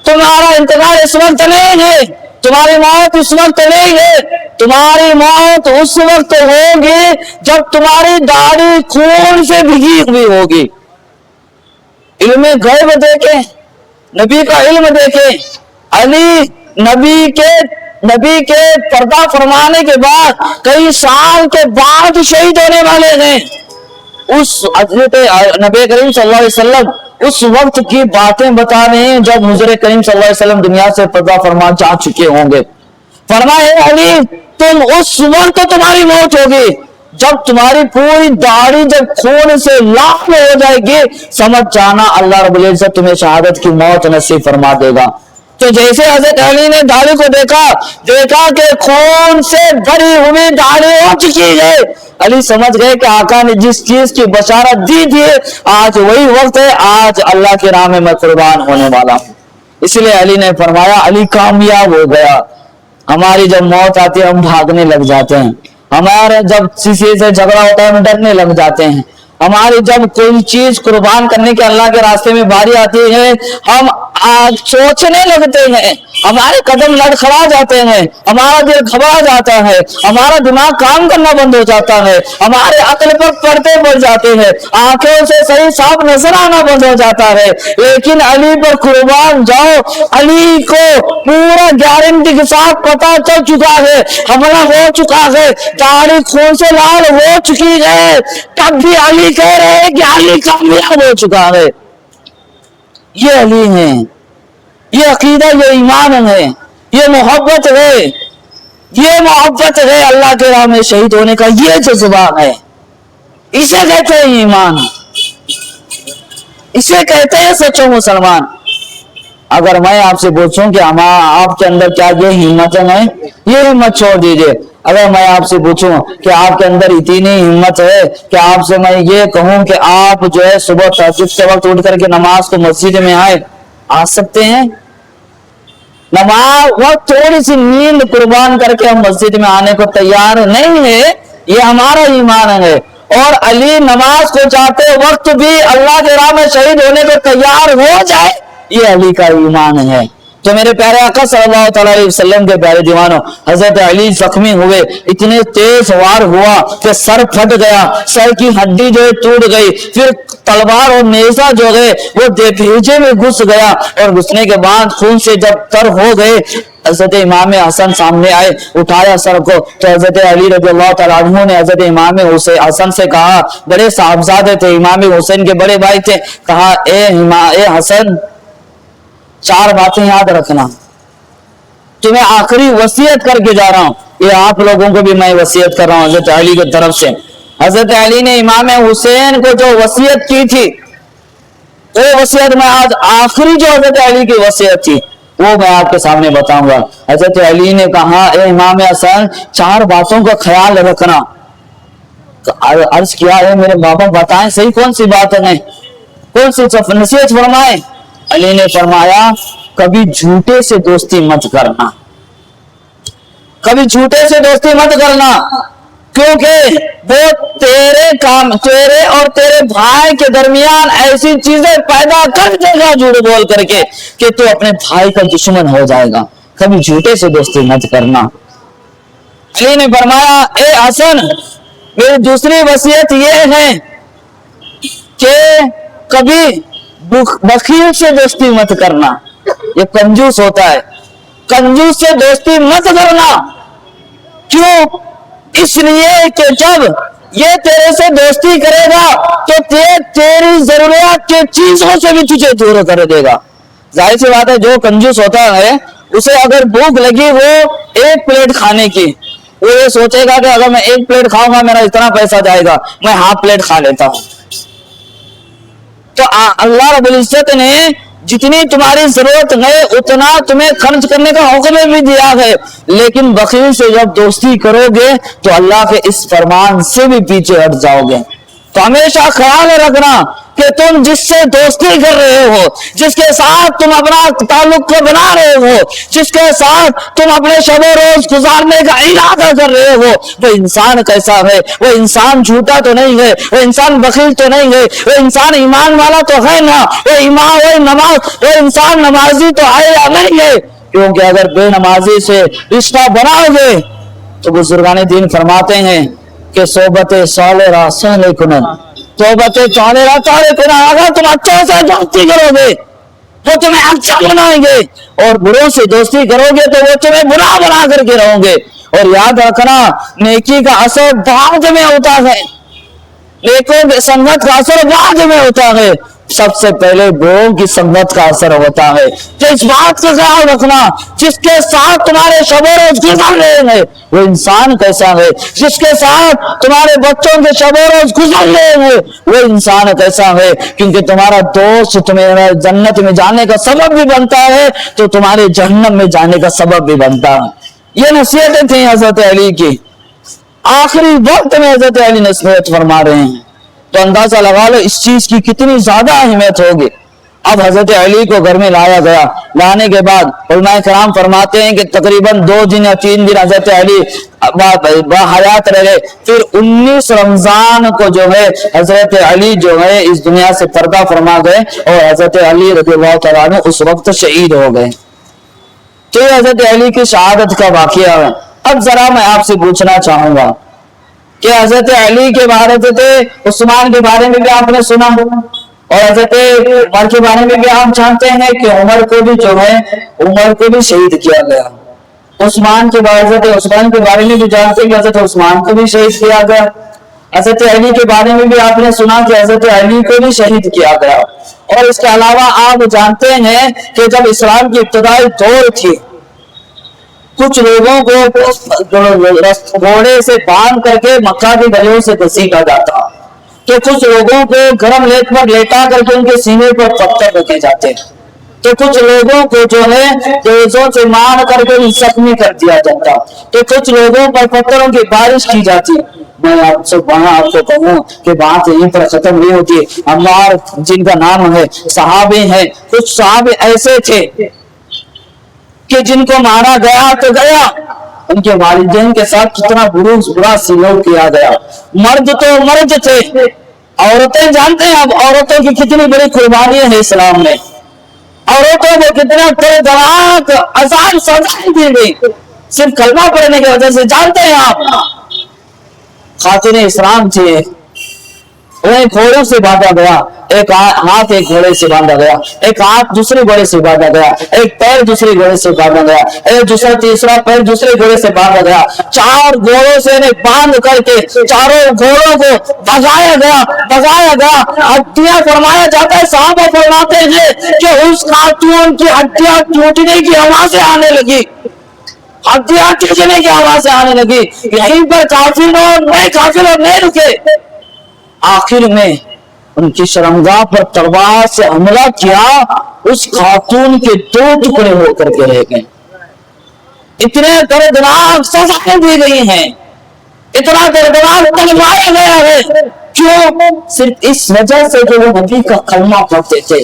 تمہارا انتقال اس وقت نہیں ہے، تمہاری موت اس وقت نہیں ہے، تمہاری موت اس وقت ہوگی جب تمہاری داڑھی خون سے بھیگی ہوئی ہوگی۔ علم غیب دیکھیں، نبی کا علم دیکھیں، علی نبی کے پردہ فرمانے کے بعد کئی سال کے بعد شہید ہونے والے ہیں۔ اس حضرت نبی کریم صلی اللہ علیہ وسلم اس وقت کی باتیں بتا رہے ہیں جب حضور کریم صلی اللہ علیہ وسلم دنیا سے پردہ فرما جا چکے ہوں گے۔ فرمایا علی تم اس وقت تمہاری موت ہوگی جب تمہاری پوری داڑھی جب خون سے لاکھ ہو جائے گی، سمجھ جانا اللہ رب العزت تمہیں شہادت کی موت نصیب فرما دے گا۔ تو جیسے حضرت علی نے داڑھی کو دیکھا کہ خون سے بھری ہوئی داڑھی ہو چکی ہے، علی سمجھ گئے کہ آقا نے جس چیز کی بشارت دی تھی آج وہی وقت ہے، آج اللہ کے راہ میں قربان ہونے والا ہوں۔ اس لیے علی نے فرمایا علی کامیاب ہو گیا۔ ہماری جب موت آتی ہے ہم بھاگنے لگ جاتے ہیں، ہمارے جب کسی سے جھگڑا ہوتا ہے ہم ڈرنے لگ جاتے ہیں، ہماری جب کوئی چیز قربان کرنے کے اللہ کے راستے میں باری آتی ہے ہم سوچنے لگتے ہیں، ہمارے قدم لڑکھڑا جاتے ہیں، ہمارا دل گھبرا جاتا ہے، ہمارا دماغ کام کرنا بند ہو جاتا ہے، ہمارے عقل پر پردے پڑ جاتے ہیں، آنکھوں سے صحیح صاف نظر آنا بند ہو جاتا ہے۔ لیکن علی پر قربان جاؤ، علی کو پورا گارنٹی کے ساتھ پتا چل چکا ہے، حملہ ہو چکا ہے، داڑھی خون سے لال ہو چکی ہے، تب بھی علی کہہ رہے ہیں کہ علی کامیاب ہو چکا ہے۔ یہ علی ہیں، یہ عقیدہ، یہ ایمان ہے، یہ محبت ہے، یہ محبت ہے اللہ کے راہ میں شہید ہونے کا، یہ جذبہ ہے، اسے کہتے ہیں ایمان، اسے کہتے ہیں سچے مسلمان۔ اگر میں آپ سے پوچھوں کہ آپ کے اندر کیا یہ ہمت ہے، یہ ہمت چھوڑ دیجئے۔ اگر میں آپ سے پوچھوں کہ آپ کے اندر اتنی ہمت ہے کہ آپ سے میں یہ کہوں کہ آپ جو ہے صبح تہجد کے وقت اٹھ کر کے نماز کو مسجد میں آ سکتے ہیں؟ نماز وقت تھوڑی سی نیند قربان کر کے ہم مسجد میں آنے کو تیار نہیں ہے، یہ ہمارا ایمان ہے۔ اور علی نماز کو جاتے وقت بھی اللہ کے راہ میں شہید ہونے کو تیار ہو جائے، یہ علی کا ایمان ہے۔ تو میرے پیارے آقا صلی اللہ تعالی علیہ وسلم کے پیارے دیوانوں، حضرت علی زخمی ہوئے، اتنے تیز وار ہوا کہ سر پھٹ گیا، سر کی ہڈی جو ہے ٹوٹ گئی، پھر تلوار اور نیزہ جو ہے وہ بھیجے میں گھس گیا، اور گھسنے کے بعد خون سے جب تر ہو گئے، حضرت امام حسن سامنے آئے، اٹھایا سر کو، تو حضرت علی رضی اللہ تعالیٰ عنہ نے حضرت امام حسن سے کہا، بڑے صاحبزادے تھے، امام حسین کے بڑے بھائی تھے، کہا اے حسن 4 باتیں یاد رکھنا، تمہیں آخری وصیت کر کے جا رہا ہوں، یہ آپ لوگوں کو بھی میں وصیت کر رہا ہوں حضرت علی کی طرف سے۔ حضرت علی نے امام حسین کو جو وصیت کی تھی، وہ وصیت میں آج آخری جو حضرت علی کی وصیت تھی وہ میں آپ کے سامنے بتاؤں گا۔ حضرت علی نے کہا اے امام حسن 4 باتوں کا خیال رکھنا۔ عرض کیا ہے میرے بابا بتائیں صحیح کون سی بات ہے، کون سی نصیحت فرمائیں؟ علی نے فرمایا کبھی جھوٹے سے دوستی مت کرنا، کبھی جھوٹے سے دوستی مت کرنا، کیونکہ وہ تیرے اور تیرے بھائی کے درمیان ایسی چیزیں پیدا کر دے گا جھوٹ بول کر کے کہ تو اپنے بھائی کا دشمن ہو جائے گا، کبھی جھوٹے سے دوستی مت کرنا۔ علی نے فرمایا اے حسن میری دوسری وصیت یہ ہے کہ کبھی بخیل سے دوستی مت کرنا، یہ کنجوس ہوتا ہے، کنجوس سے دوستی مت کرنا۔ کیوں؟ اس لیے کہ جب یہ تیرے سے دوستی کرے گا تو تیری ضروریات کی چیزوں سے بھی تجھے دور کر دے گا۔ ظاہر سی بات ہے جو کنجوس ہوتا ہے اسے اگر بھوک لگی وہ ایک پلیٹ کھانے کی، وہ یہ سوچے گا کہ اگر میں ایک پلیٹ کھاؤں گا میرا اتنا پیسہ جائے گا، میں ہاف پلیٹ کھا لیتا ہوں۔ تو اللہ رب العزت نے جتنی تمہاری ضرورت ہے اتنا تمہیں خرچ کرنے کا حکم بھی دیا ہے، لیکن بخیل سے جب دوستی کرو گے تو اللہ کے اس فرمان سے بھی پیچھے ہٹ جاؤ گے۔ تو ہمیشہ خیال رکھنا کہ تم جس سے دوستی کر رہے ہو، جس کے ساتھ تم اپنا تعلق کو بنا رہے ہو، جس کے ساتھ تم اپنے شب و روز گزارنے کا ارادہ کر رہے ہو، وہ انسان کیسا ہے؟ وہ انسان جھوٹا تو نہیں ہے، وہ انسان بخیل تو نہیں ہے، وہ انسان ایمان والا تو ہے نا، وہ انسان نمازی تو ہے یا نہیں ہے؟ کیونکہ اگر بے نمازی سے رشتہ بناؤ گے تو بزرگان دین فرماتے ہیں کہ صحبت صالحہ صالح کنن، صحبت صالحہ صالح کنن، اگر تم اچھوں سے دوستی کرو گے وہ تمہیں اچھا بنائیں گے، اور بروں سے دوستی کرو گے تو وہ تمہیں برا بنا کر کے رہو گے۔ اور یاد رکھنا نیکی کا اثر بعد میں ہوتا ہے، نیکوں کی سنگت کا اثر بعد میں ہوتا ہے، سب سے پہلے بروں کی سنگت کا اثر ہوتا ہے۔ تو اس بات کا خیال رکھنا جس کے ساتھ تمہارے شب و روز گزر رہے ہیں وہ انسان کیسا ہے، جس کے ساتھ تمہارے بچوں کے شب و روز گزر رہے ہیں وہ انسان کیسا ہے، کیونکہ تمہارا دوست تمہیں جنت میں جانے کا سبب بھی بنتا ہے تو تمہارے جہنم میں جانے کا سبب بھی بنتا ہے۔ یہ نصیحتیں تھیں حضرت علی کی، آخری وقت میں حضرت علی نصیحت فرما رہے ہیں، تو اندازہ لگا لو اس چیز کی کتنی زیادہ اہمیت ہوگی۔ اب حضرت علی کو گھر میں لایا گیا، لانے کے بعد علماء کرام فرماتے ہیں کہ تقریباً 2 دن یا 3 دن حضرت علی حیات رہے، پھر 19 رمضان کو جو ہے حضرت علی جو ہے اس دنیا سے پردہ فرما گئے اور حضرت علی رضی اللہ تعالیٰ عنہ اس وقت شہید ہو گئے۔ تو یہ حضرت علی کی شہادت کا واقعہ ہے۔ اب ذرا میں آپ سے پوچھنا چاہوں گا کہ حضرت علی کے بارے میں، عثمان کے بارے میں بھی آپ نے سنا، اور حضرت عمر کے بارے میں بھی آپ جانتے ہیں کہ عمر کو بھی جو ہے عمر کو بھی شہید کیا گیا۔ عثمان کے بارے میں بھی جانتے ہیں کہ حضرت عثمان کو بھی شہید کیا گیا۔ حضرت علی کے بارے میں بھی آپ نے سنا کہ حضرت علی کو بھی شہید کیا گیا۔ اور اس کے علاوہ آپ جانتے ہیں کہ جب اسلام کی ابتدائی دور تھی کچھ لوگوں کو گھوڑے سے باندھ کر کے مکہ کی گلیوں سے گھسیٹا جاتا، تو کچھ لوگوں کو گرم لیٹ پر لیٹا کر کے ان کے سینے پر پتھر رکھے جاتے، تو کچھ لوگوں کو جو ہے تیزوں سے مار کر کے زخمی کر دیا جاتا، تو کچھ لوگوں پر پتھروں کی بارش کی جاتی۔ میں آپ کو کہوں کہ بات یہیں پر ختم نہیں ہوتی۔ عمار جن کا نام ہے صحابی ہیں، کچھ صحابی ایسے تھے کہ جن کو مارا گیا تو گیا، ان کے والدین کے ساتھ کتنا برا سلوک کیا گیا۔ مرد تو مرد تھے، عورتیں جانتے ہیں اب عورتوں کی کتنی بڑی قربانیاں ہیں اسلام میں، عورتوں کو کتنا دردناک عذاب سزائیں دی گئی صرف کلمہ پڑھنے کی وجہ سے۔ جانتے ہیں آپ خاتون اسلام تھی، انہیں گھوڑوں سے باندھا گیا، ایک ہاتھ ایک گھوڑے سے باندھا گیا، ایک ہاتھ دوسرے گھوڑے سے باندھا گیا، ایک پیر دوسرے گھوڑے سے باندھا گیا، ایک تیسرا پیر دوسرے گھوڑے سے باندھا گیا، 4 گھوڑوں سے انہیں باندھ کر کے چاروں گھوڑوں کو بھگایا گیا۔ ہڈیاں فرمایا جاتا ہے، صحابہ فرماتے ہیں کہ اس خاتون کی ہڈیاں ٹوٹنے کی آوازیں آنے لگی، ہڈیاں ٹوٹنے کی آوازیں آنے لگی۔ یہیں پر کافر نہیں رکے، آخر میں ان کی شرمگاہ پر تلوار سے حملہ کیا، اس خاتون کے 2 ٹکڑے ہو کر کے رہ گئے۔ اتنے دردناک سزائیں دی گئی ہیں، اتنا دردناک تلوایا گیا ہے، کیوں؟ صرف اس وجہ سے کہ وہ نبی کا کلمہ پڑھتے تھے،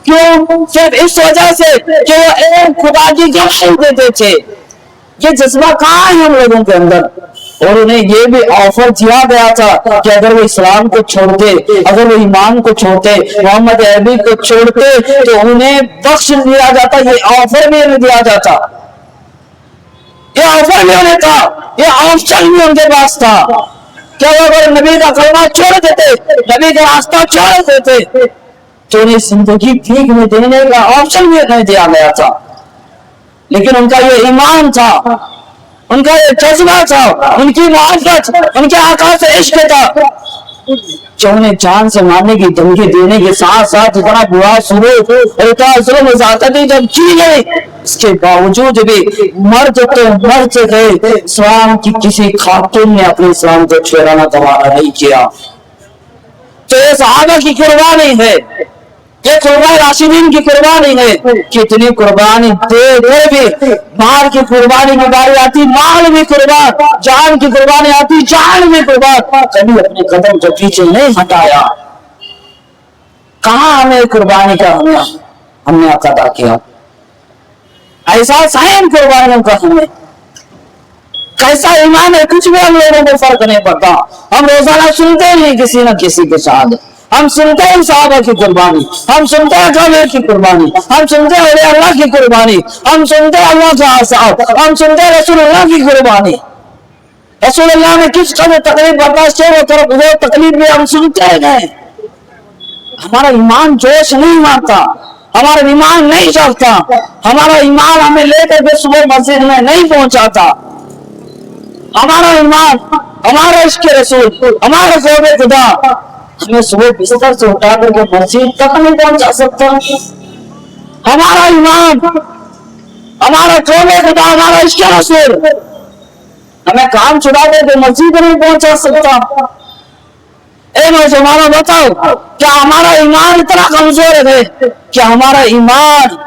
کیوں؟ صرف اس وجہ سے کہ وہ ایک خدا کی گواہی دیتے تھے۔ یہ جذبہ کہاں ہے ہم لوگوں کے اندر؟ اور انہیں یہ بھی آفر دیا گیا تھا کہ اگر وہ اسلام کو چھوڑتے، اگر وہ ایمان کو چھوڑتے، محمد عربی کو چھوڑتے تو انہیں بخش دیا جاتا۔ یہ آفر بھی انہیں دیا جاتا، یہ آفر بھی انہیں تھا، یہ آپشن بھی ان کے پاس تھا، क्या वो अगर नबी का कलमा छोड़ देते, नबी का रास्ता छोड़ देते, तो उन्हें जिंदगी भीख में देने का ऑप्शन भी नहीं दिया गया था। लेकिन उनका ये ईमान था, उनका ये जज्बा था, उनकी मोहब्बत, उनके आका से इश्क था, जो उन्हें जान से मारने की धमकी देने के साथ साथ इतना बुरा सलूक, इतना जुल्म ज़्यादती जब की गई, इसके बावजूद भी मर्द तो मर्द गए, इस्लाम की किसी खातून ने अपने इस्लाम को छुड़ाना गवारा नहीं किया। तो ये सहाबा की कुर्बानी है, ये खुलफाए राशिदीन की कुर्बानी है। कितनी कुर्बानी दे भी माल की कुर्बानी की बारी आती, माल भी कुर्बान, जान की कुर्बानी आती, जान भी कुर्बान, कभी अपने कदम को पीछे नहीं हटाया। कहाँ हमें कुर्बानी का हमने अदा किया, ऐसा साइन कुर्बानियों का हमें कैसा ईमान है, कुछ भी हम लोगों को फर्क नहीं पड़ता। हम रोजाना सुनते नहीं किसी न किसी के साथ, हम सुनते हैं साहबा की कुर्बानी, हम सुनते हैं कबीर की कुर्बानी, हम सुनते हैं अल्लाह की कुर्बानी, हम सुनते हैं अल्लाह का आसाब, हम सुनते हैं रसूलुल्लाह की कुर्बानी। रसूलुल्लाह ने किस कदर तकलीफ बर्दाश्त की, वो तकलीफ भी हम सुनते हैं। हमारा ईमान जोश नहीं मारता, हमारा ईमान नहीं चलता, हमारा ईमान हमें लेकर के सुबह मस्जिद में नहीं पहुंचाता। हमारा ईमान, हमारा इश्क रसूल, हमारा क़ौमे खुदा हमें सुबह बिस्तर से उठा करके मस्जिद तक नहीं पहुंचा सकता। हमारा ईमान, हमारा क़ौमे खुदा, हमारा इश्क रसूल हमें काम छुड़ा करके मस्जिद नहीं पहुंचा सकता। ए नौजवानों बताओ, क्या हमारा ईमान इतना कमजोर है कि हमारा ईमान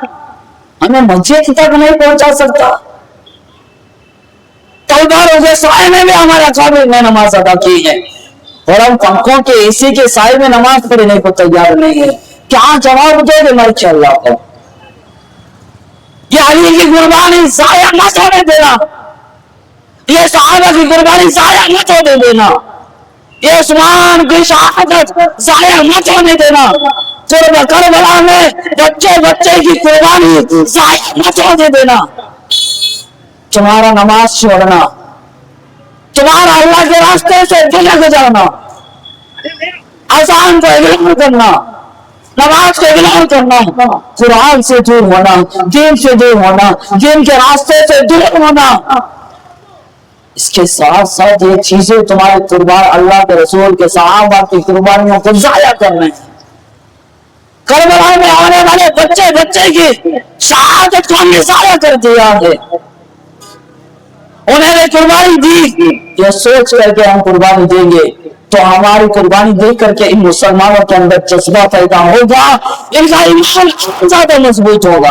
हमें मस्जिद तक नहीं पहुंचा सकता? तलवारों के साए में भी हमारा काबिल ने नमाज अदा की है, और हम पंखों के एसी के साए में नमाज पढ़ने को तैयार नहीं है। क्या जवाब दोगे मर्द अल्लाह को? ये अली की कुर्बानी जाया मत होने देना, ये सहाबा की कुर्बानी जाया मत होने देना, ये उस्मान की शहादत जाया मत होने देना, करबला में बच्चे बच्चे की कुर्बानी जाया मत होने देना। तुम्हारा नमाज छोड़ना, तुम्हारा अल्लाह के रास्ते से भटक जाना, अज़ान को इग्नोर करना, नमाज को इग्नोर करना, कुरान से दूर होना, दीन से दूर होना, दीन के रास्ते से दूर होना, इसके साथ साथ ये चीजें तुम्हारे कुर्बान अल्लाह के रसूल के सहाबा की कुर्बानियों को जाया करना। करबला में आने वाले बच्चे बच्चे की शहादत को हमने जाया कर दिया है। उन्होंने कुर्बानी दी, ये सोच करके हम कुर्बानी देंगे तो हमारी कुर्बानी देख करके इन मुसलमानों के अंदर जज्बा पैदा होगा, इनका ईमान ज्यादा मजबूत होगा।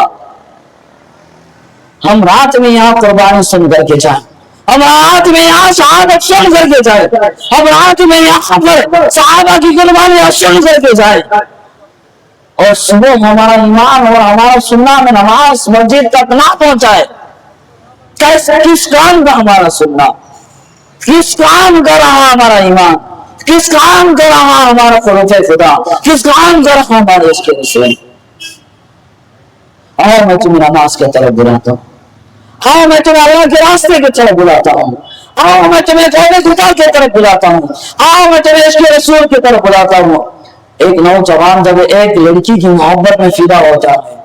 हम रात में यहाँ कुर्बानी सुन करके जाए, हम रात में यहाँ शहादत सुन करके जाए, हम रात में यहाँ पर सहाबा की कुर्बानी सुन करके जाए, और सुबह हमारा ईमान और हमारा सुन्ना में नमाज मस्जिद तक ना पहुंचाए। कैसे, किस काम का हमारा सुनना, किस काम कर रहा हमारा ईमान, किस काम कर रहा हमारा क़ुर्बे खुदा, किस काम कर रहा हमारे इसके रसूल। और मैं तुम्हें नमाज की तरफ बुलाता हूँ, हाँ मैं तुम्हें अल्लाह के रास्ते की तरफ बुलाता हूँ, हाँ मैं तुम्हें क़ौमे खुदा की तरफ बुलाता हूँ, हाँ मैं तुम्हें इसके रसूल की तरफ बुलाता हूँ। एक नौजवान जब एक लड़की की मोहब्बत में फिदा होता है,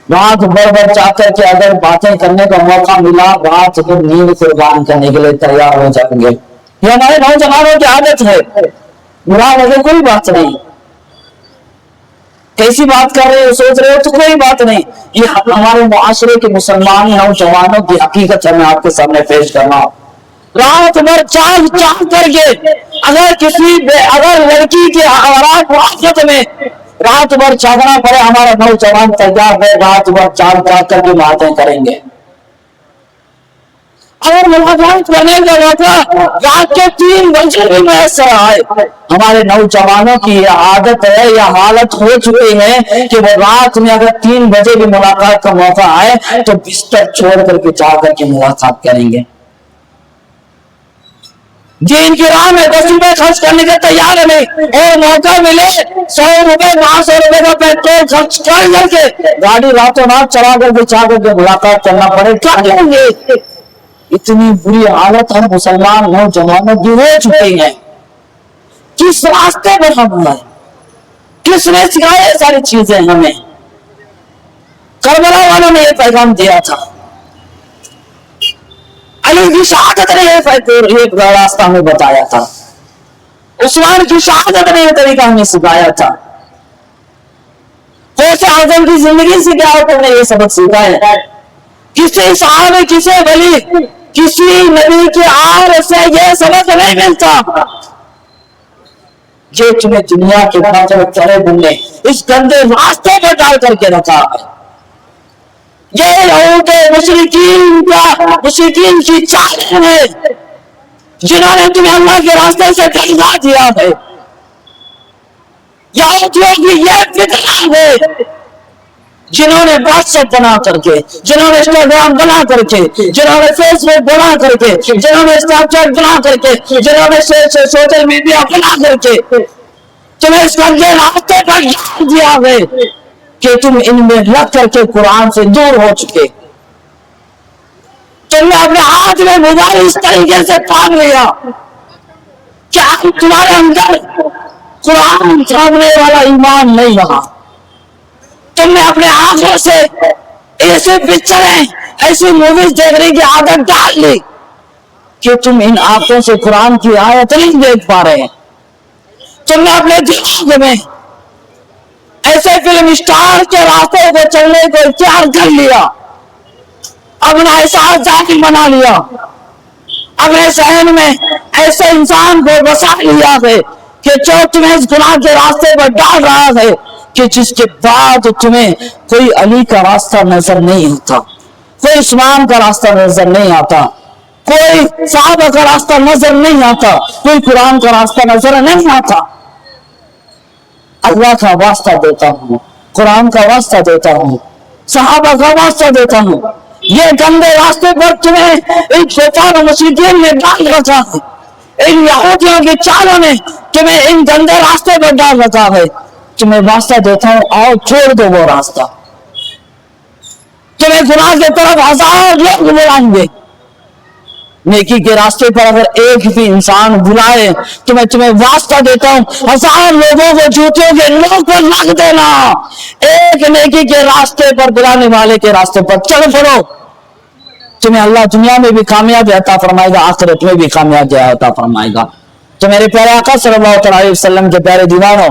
रात भर भर जाकर के अगर बातें करने का मौका मिला, रात भर नींद कुर्बान करने के लिए तैयार हो जाएंगे। ये हमारे नौजवानों की आदत है, बुरा लगे कोई बात नहीं, कैसी बात कर रहे हो, सोच रहे हो तो कोई बात नहीं। ये हमारे मुआशरे के मुसलमान नौजवानों की हकीकत है, मैं आपके सामने पेश करना। रात भर चाल चाल करके अगर लड़की के औरत में रात भर जागना पड़े, हमारा नौजवान तैयार है, रात भर चाल चाल करके बातें करेंगे। अगर मुलाकात करने का मौका रात के 3 बजे भी मैसर आए, हमारे नौजवानों की यह आदत है, यह हालत हो चुकी है कि वो रात में अगर 3 बजे भी मुलाकात का मौका आए तो बिस्तर छोड़ करके जाकर के मुलाकात करेंगे। दीन की राह में 10 रुपए खर्च करने के तैयार नहीं, और मौका मिले 100 रुपए 500 रुपए का पेट्रोल खर्च कर करके गाड़ी रातों रात चला करके जा करके मुलाकात करना पड़े, क्या करेंगे? इतनी बुरी हालत हम मुसलमान नौजवानों की हो चुकी है। किस रास्ते पर हम हैं? किसने सिखाया ये सारी चीजें हमें? करबला वालों ने ये पैगाम दिया था, अली की शहादत ने ये रास्ता हमें बताया था, उस्मान की शहादत ने ये तरीका हमें सिखाया था। गौसे आजम की जिंदगी से क्या तुमने ये सबक सीखा है? किसी साहब, किसी वली, किसी नबी की आड़ से ये सबक नहीं मिलता। ये तुम्हें दुनिया के बादल चले बुनने इस गंदे रास्ते पर डाल करके रखा है। ये यहूद मुशरिकीन की चाल है जिन्होंने तुम्हें अल्लाह के रास्ते से भटका दिया है। यहूदियों की ये फितना है जिन्होंने व्हाट्सएप बना करके, जिन्होंने इंस्टाग्राम बना करके, जिन्होंने फेसबुक बना करके, जिन्होंने स्नैपचैट बना करके, जिन्होंने सोशल मीडिया बना करके तुम्हें इस गंदे रास्ते पर डाल दिया है कि तुम इनमें लग करके कुरान से दूर हो चुके। तुमने अपने हाथ में मोबाइल इस तरीके से थाम लिया कि तुम्हारे अंदर कुरान थामने वाला ईमान नहीं रहा। तुमने अपने आंखों से ऐसे पिक्चरें, ऐसी मूवीज देखने की आदत डाल ली कि तुम इन आंखों से कुरान की आयत नहीं देख पा रहे हैं। तुमने अपने दिमाग में ऐसे फिल्म स्टार के रास्ते को चलने को इख्तियार कर लिया, अपना एहसास जाति बना लिया, अपने सहन में ऐसे इंसान को बसा लिया है कि जो तुम्हें इस गुनाह के रास्ते पर डाल रहा है कि जिसके बाद तुम्हें कोई अली का रास्ता नजर नहीं आता, कोई उस्मान का रास्ता नजर नहीं आता, कोई साहबा का रास्ता नजर नहीं आता, कोई कुरान का रास्ता नजर नहीं आता। अल्लाह का वास्ता देता हूँ, कुरान का वास्ता देता हूँ, सहाबा का वास्ता देता हूँ, ये गंदे रास्ते पर तुम्हें इन शैतान और मुशरिकीन ने डाल रखा है, इन यहूदियों की चालों ने तुम्हें इन गंदे रास्ते पर डाल रखा है। तुम्हें वास्ता देता हूँ, आओ छोड़ दो वो रास्ता। तुम्हें गुनाह की तरफ हजार लोग बुलाएंगे, नेकी के रास्ते पर अगर एक भी इंसान बुलाए तो मैं तुम्हें वास्ता देता हूँ, हजार लोगों को जूतों के नोक पर रख देना, एक नेकी के रास्ते पर बुलाने वाले के रास्ते पर चल पड़ो। तुम्हें अल्लाह दुनिया में भी कामयाबी अता फरमाएगा, आखिरत में भी कामयाबी अता फरमाएगा। तो मेरे प्यारे आका सल्लल्लाहु अलैहि वसल्लम के प्यारे दीवानों,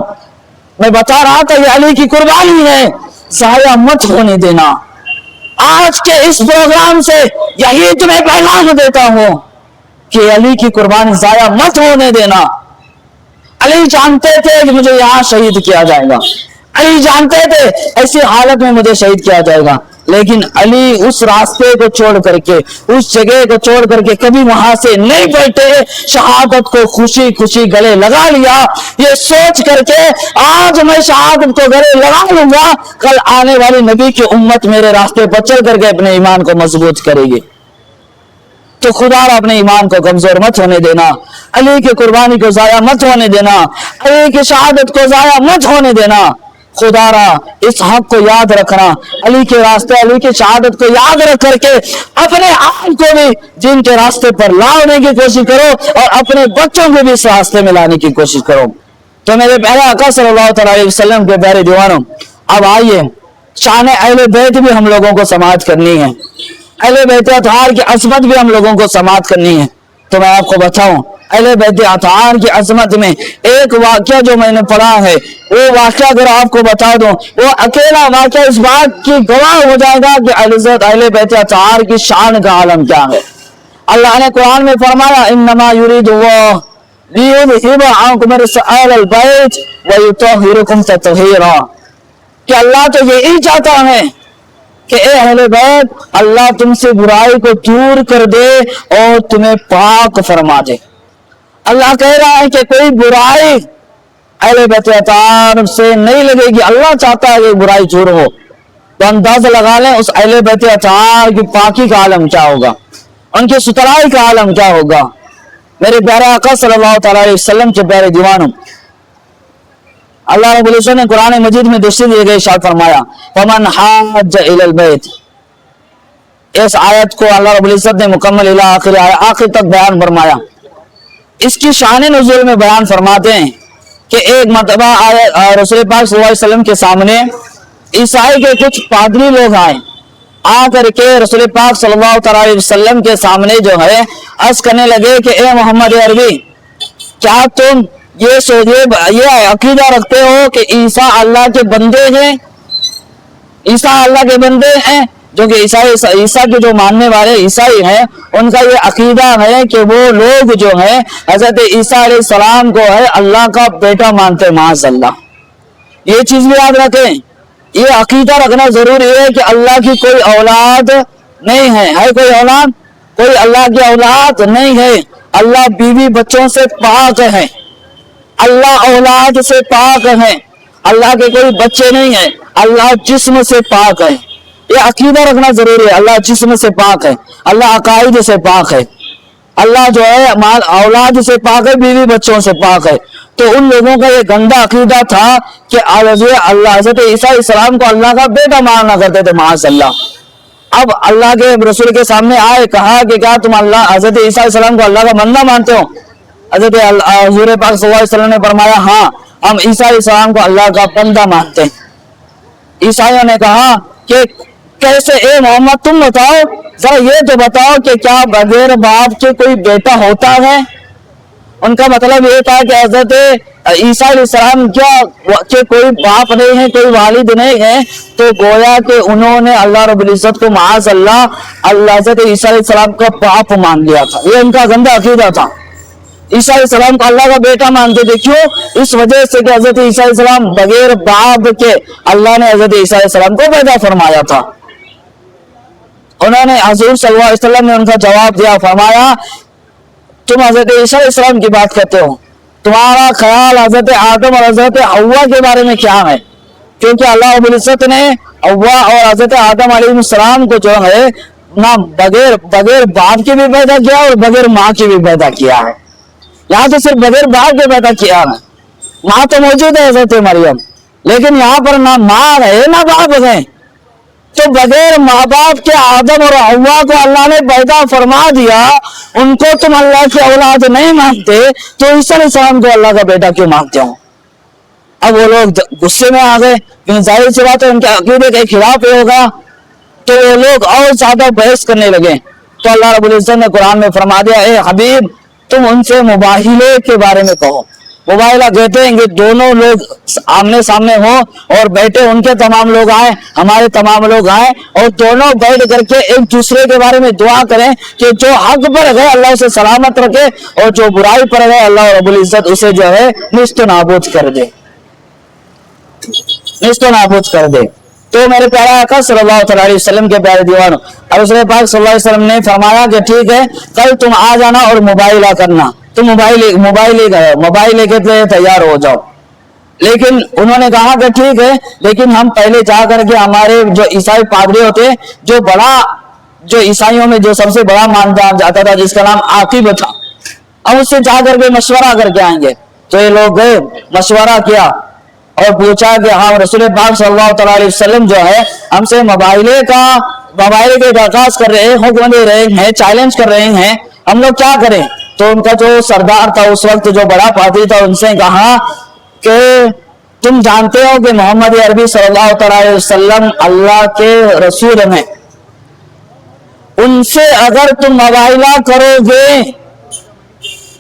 मैं बता रहा था ये अली की कुर्बानी है, जाया मत होने देना। आज के इस प्रोग्राम से यही तुम्हें पैगाम देता हूं कि अली की कुर्बानी जाया मत होने देना। अली जानते थे कि मुझे यहां शहीद किया जाएगा, अली जानते थे ऐसी हालत में मुझे शहीद किया जाएगा, लेकिन अली उस रास्ते को छोड़ करके, उस जगह को छोड़ करके कभी वहां से नहीं बैठे, शहादत को खुशी खुशी गले लगा लिया, ये सोच करके आज मैं शहादत को गले लगा लूंगा, कल आने वाली नबी की उम्मत मेरे रास्ते पर चल करके अपने ईमान को मजबूत करेगी। तो खुदा अपने ईमान को कमजोर मत होने देना, अली की कुर्बानी को जाया मत होने देना, अली की शहादत को जाया मत होने देना। खुदारा इस हक को याद रखना, अली के रास्ते, अली की शहादत को याद रख करके अपने आप को भी जिनके रास्ते पर लाने की कोशिश करो और अपने बच्चों को भी इस रास्ते में लाने की कोशिश करो। तो मेरे प्यारे आका सल्लल्लाहु अलैहि वसल्लम के प्यारे दीवानों, अब आइए शान अहले बैत भी हम लोगों को समाप्त करनी है, अहले बैत अतहार की अजमत भी हम लोगों को समाप्त करनी है। तो मैं आपको बताऊं, अहले बैत अतहार की अजमत में एक वाक्य जो मैंने पढ़ा है, वो वाक्य अगर आपको बता दूं, वो अकेला वाक्य इस बात की गवाह हो जाएगा कि अहले बैत अतहार की शान का आलम क्या है। अल्लाह ने कुरान में फरमाया, इन्नमा युरीदुल्लाह लियुज़हिबा अन्कुम रिजअल बैत व युतहिरुकुम तत्हीरा, कि अल्लाह तो यही चाहता है कि ए अहले बैत, अल्लाह तुमसे बुराई को दूर कर दे और तुम्हें पाक फरमा दे। अल्लाह कह रहा है कि कोई बुराई अहले बैत अतहार से नहीं लगेगी, अल्लाह चाहता है कि बुराई दूर हो। तो अंदाजा लगा लें उस अहले बैत अतहार की पाकी का आलम क्या होगा, उनकी सुतराई का आलम क्या होगा। मेरे प्यारे आका सल्लल्लाहु अलैहि वसल्लम के प्यारे दीवानों, अल्लाह रब्बुल इज्जत ने कुरान मजीद में दूसरी जगह इरशाद फरमाया, फमन हज इलल बैत, इस आयत को अल्लाह रब्बुल इज्जत ने मुकम्मल इला आखिर तक बयान फरमाया। इसकी शान नुज़ूल में बयान फरमाते हैं कि एक मरतबा रसूल पाक सल्लल्लाहु अलैहि वसल्लम के सामने ईसाई के कुछ पादरी लोग आए, आकर के रसूल पाक सल्लल्लाहु अलैहि वसल्लम के सामने जो है अर्ज करने लगे कि ए मोहम्मद अरबी, क्या तुम ये अकीदा रखते हो कि ईसा अल्लाह के बंदे हैं? ईसा अल्लाह के बंदे हैं, जो कि ईसा के जो मानने वाले ईसाई हैं उनका ये अकीदा है कि वो लोग जो है हजरत ईसा अलैहिस्सलाम को है अल्लाह का बेटा मानते हैं। माज़अल्लाह। ये चीज भी याद रखें, ये अकीदा रखना जरूरी है कि अल्लाह की कोई औलाद नहीं है कोई औलाद? कोई अल्लाह की औलाद नहीं है। अल्लाह बीवी बच्चों से पाक है, अल्लाह औलाद से पाक है, अल्लाह के कोई बच्चे नहीं है, अल्लाह जिस्म से पाक है। ये अकीदा रखना जरूरी है। अल्लाह जिस्म से पाक है, अल्लाह अकाइद से पाक है, अल्लाह जो है औलाद से पाक है, बीवी बच्चों से पाक है। तो उन लोगों का ये गंदा अकीदा था कि अल्लाह हज़रत ईसा अलैहिस्सलाम को अल्लाह का बेटा माना करते थे। माज़अल्लाह। अब अल्लाह के रसूल के सामने आए, कहा कि क्या तुम हज़रत ईसा अलैहिस्सलाम को अल्लाह का बंदा मानते हो? हज़रत हुज़ूर पाक सल्लल्लाहु अलैहि वसल्लम ने फरमाया, हाँ, हम ईसा अलैहिस्सलाम को अल्लाह का बंदा मानते हैं। ईसाइयों ने कहा कि कैसे? ए मोहम्मद, तुम बताओ, जरा ये तो बताओ कि क्या बगैर बाप के कोई बेटा होता है? उनका मतलब ये था कि हजरत ईसा अलैहिस्सलाम के कोई बाप नहीं है, कोई वालिद नहीं है, तो गोया कि उन्होंने अल्लाह रब्बुल इज्जत को माज़अल्लाह हजरत ईसा अलैहिस्सलाम का बाप मान लिया था। ये उनका गंदा अकीदा था। ईसा अलैहिस्सलाम को अल्लाह का बेटा मानते थे। क्यों? इस वजह से कि हजरत ईसा अलैहिस्सलाम बगैर बाप के अल्लाह ने हजरत ईसा अलैहिस्सलाम को पैदा फरमाया था। उन्होंने हुज़ूर सल्लल्लाहु अलैहि वसल्लम ने उनका जवाब दिया, फरमाया तुम हजरत ईसा अलैहिस्सलाम की बात करते हो, तुम्हारा ख्याल हजरत आदम और हजरत हव्वा के बारे में क्या है? क्योंकि अल्लाह रब्बुल इज्जत ने हव्वा और हजरत आदम अलैहिस्सलाम को जो है ना बगैर बाप के भी पैदा किया और बगैर माँ के भी पैदा किया है। यहाँ तो सिर्फ बगैर बाप के पैदा किया है। माँ तो मौजूद है हजरत मरियम, लेकिन यहाँ पर ना माँ है ना बाप है। तो बगैर माँ बाप के आदम और हव्वा को अल्लाह ने पैदा फरमा दिया, उनको तुम अल्लाह की औलाद नहीं मानते, तो ईसा अलैहिस्सलाम को अल्लाह का बेटा क्यों मानते हो? अब वो लोग गुस्से में आ गए, क्योंकि जाहिर सी बात है उनके अकीदे के खिलाफ होगा, तो वो लोग और ज्यादा बहस करने लगे। तो अल्लाह रब्बुल इज्जत ने कुरान में फरमा दिया, ए हबीब, तुम उनसे मुबाहिले के बारे में कहो। मुबाहिला कहते हैं कि दोनों लोग आमने सामने हो और बैठे, उनके तमाम लोग आए, हमारे तमाम लोग आए, और दोनों बैठ करके एक दूसरे के बारे में दुआ करें कि जो हक पर गए अल्लाह उसे सलामत रखे, और जो बुराई पर गए अल्लाह रब्बुल इज्जत उसे जो है निस्तो नाबूद कर दे, निस्तो नाबूद कर दे। तो मेरे प्यारे आका सल्लल्लाहु अलैहि वसल्लम के प्यारे दीवानों, और रसूल पाक सल्लल्लाहु अलैहि वसल्लम ने फरमाया कि ठीक है, कल तुम आ जाना और मुबाहिला करना। तुम मोबाइल लेके तैयार हो जाओ। लेकिन उन्होंने कहा कि ठीक है, लेकिन हम पहले जा करके हमारे जो ईसाई पादरी होते, जो ईसाइयों में जो सबसे बड़ा माना जाता था, जिसका नाम आकिब था, हम उससे जा करके मशवरा करके आएंगे। तो ये लोग गए, मशवरा किया और पूछा कि हाँ, रसूल पाक सल्लल्लाहु अलैहि वसल्लम जो है हमसे मोबाइले के दरखास्त कर रहे हैं, हुक्म दे रहे हैं, चैलेंज कर रहे हैं, हम लोग क्या करें? तो उनका जो सरदार था उस वक्त, जो बड़ा पादरी था, उनसे कहा कि तुम जानते हो कि मोहम्मद अरबी सल्लल्लाहु अलैहि वसल्लम अल्लाह के रसूल हैं, उनसे अगर तुम मुबाहिला करोगे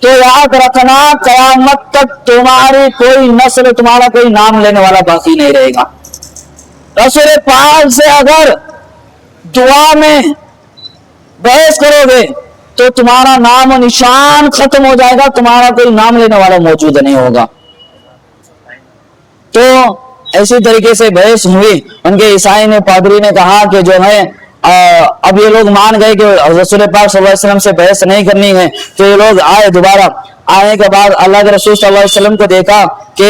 तो याद रखना कयामत तक तुम्हारी कोई नस्ल, तुम्हारा कोई नाम लेने वाला बाकी नहीं रहेगा। रसूल पाक से अगर दुआ में बहस करोगे तो तुम्हारा नाम और निशान खत्म हो जाएगा, तुम्हारा कोई नाम लेने वाला मौजूद नहीं होगा। तो ऐसी तरीके से बहस हुई। उनके ईसाई ने, पादरी ने कहा कि जो है अब ये लोग मान गए कि रसूल पाक सल्लल्लाहु अलैहि वसल्लम से बहस नहीं करनी है। तो ये लोग आए, दोबारा आने के बाद अल्लाह के रसूल सल्लल्लाहु अलैहि वसल्लम को देखा कि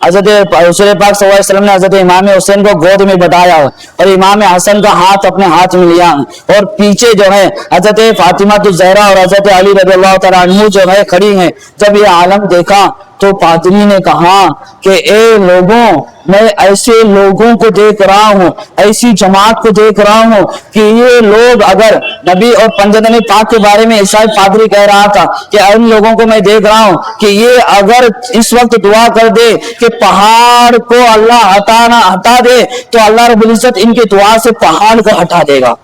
हजरत रसूल पाक सल्लल्लाहु अलैहि वसल्लम ने हजरत इमाम हुसैन को गोद में बताया और इमाम हसन का हाथ अपने हाथ में लिया, और पीछे जो है हजरत फातिमा ज़हरा और हजरत अली रज़ियल्लाहु तआला अन्हु जो है खड़ी हैं। जब ये आलम देखा تو پادری نے کہا کہ اے لوگوں، میں ایسے لوگوں کو دیکھ رہا ہوں، ایسی جماعت کو دیکھ رہا ہوں کہ یہ لوگ اگر نبی اور پنجتنی پاک کے بارے میں عیسائی پادری کہہ رہا تھا کہ ان لوگوں کو میں دیکھ رہا ہوں کہ یہ اگر اس وقت دعا کر دے کہ پہاڑ کو اللہ ہٹا دے تو اللہ رب العزت ان کی دعا سے پہاڑ کو ہٹا دے گا.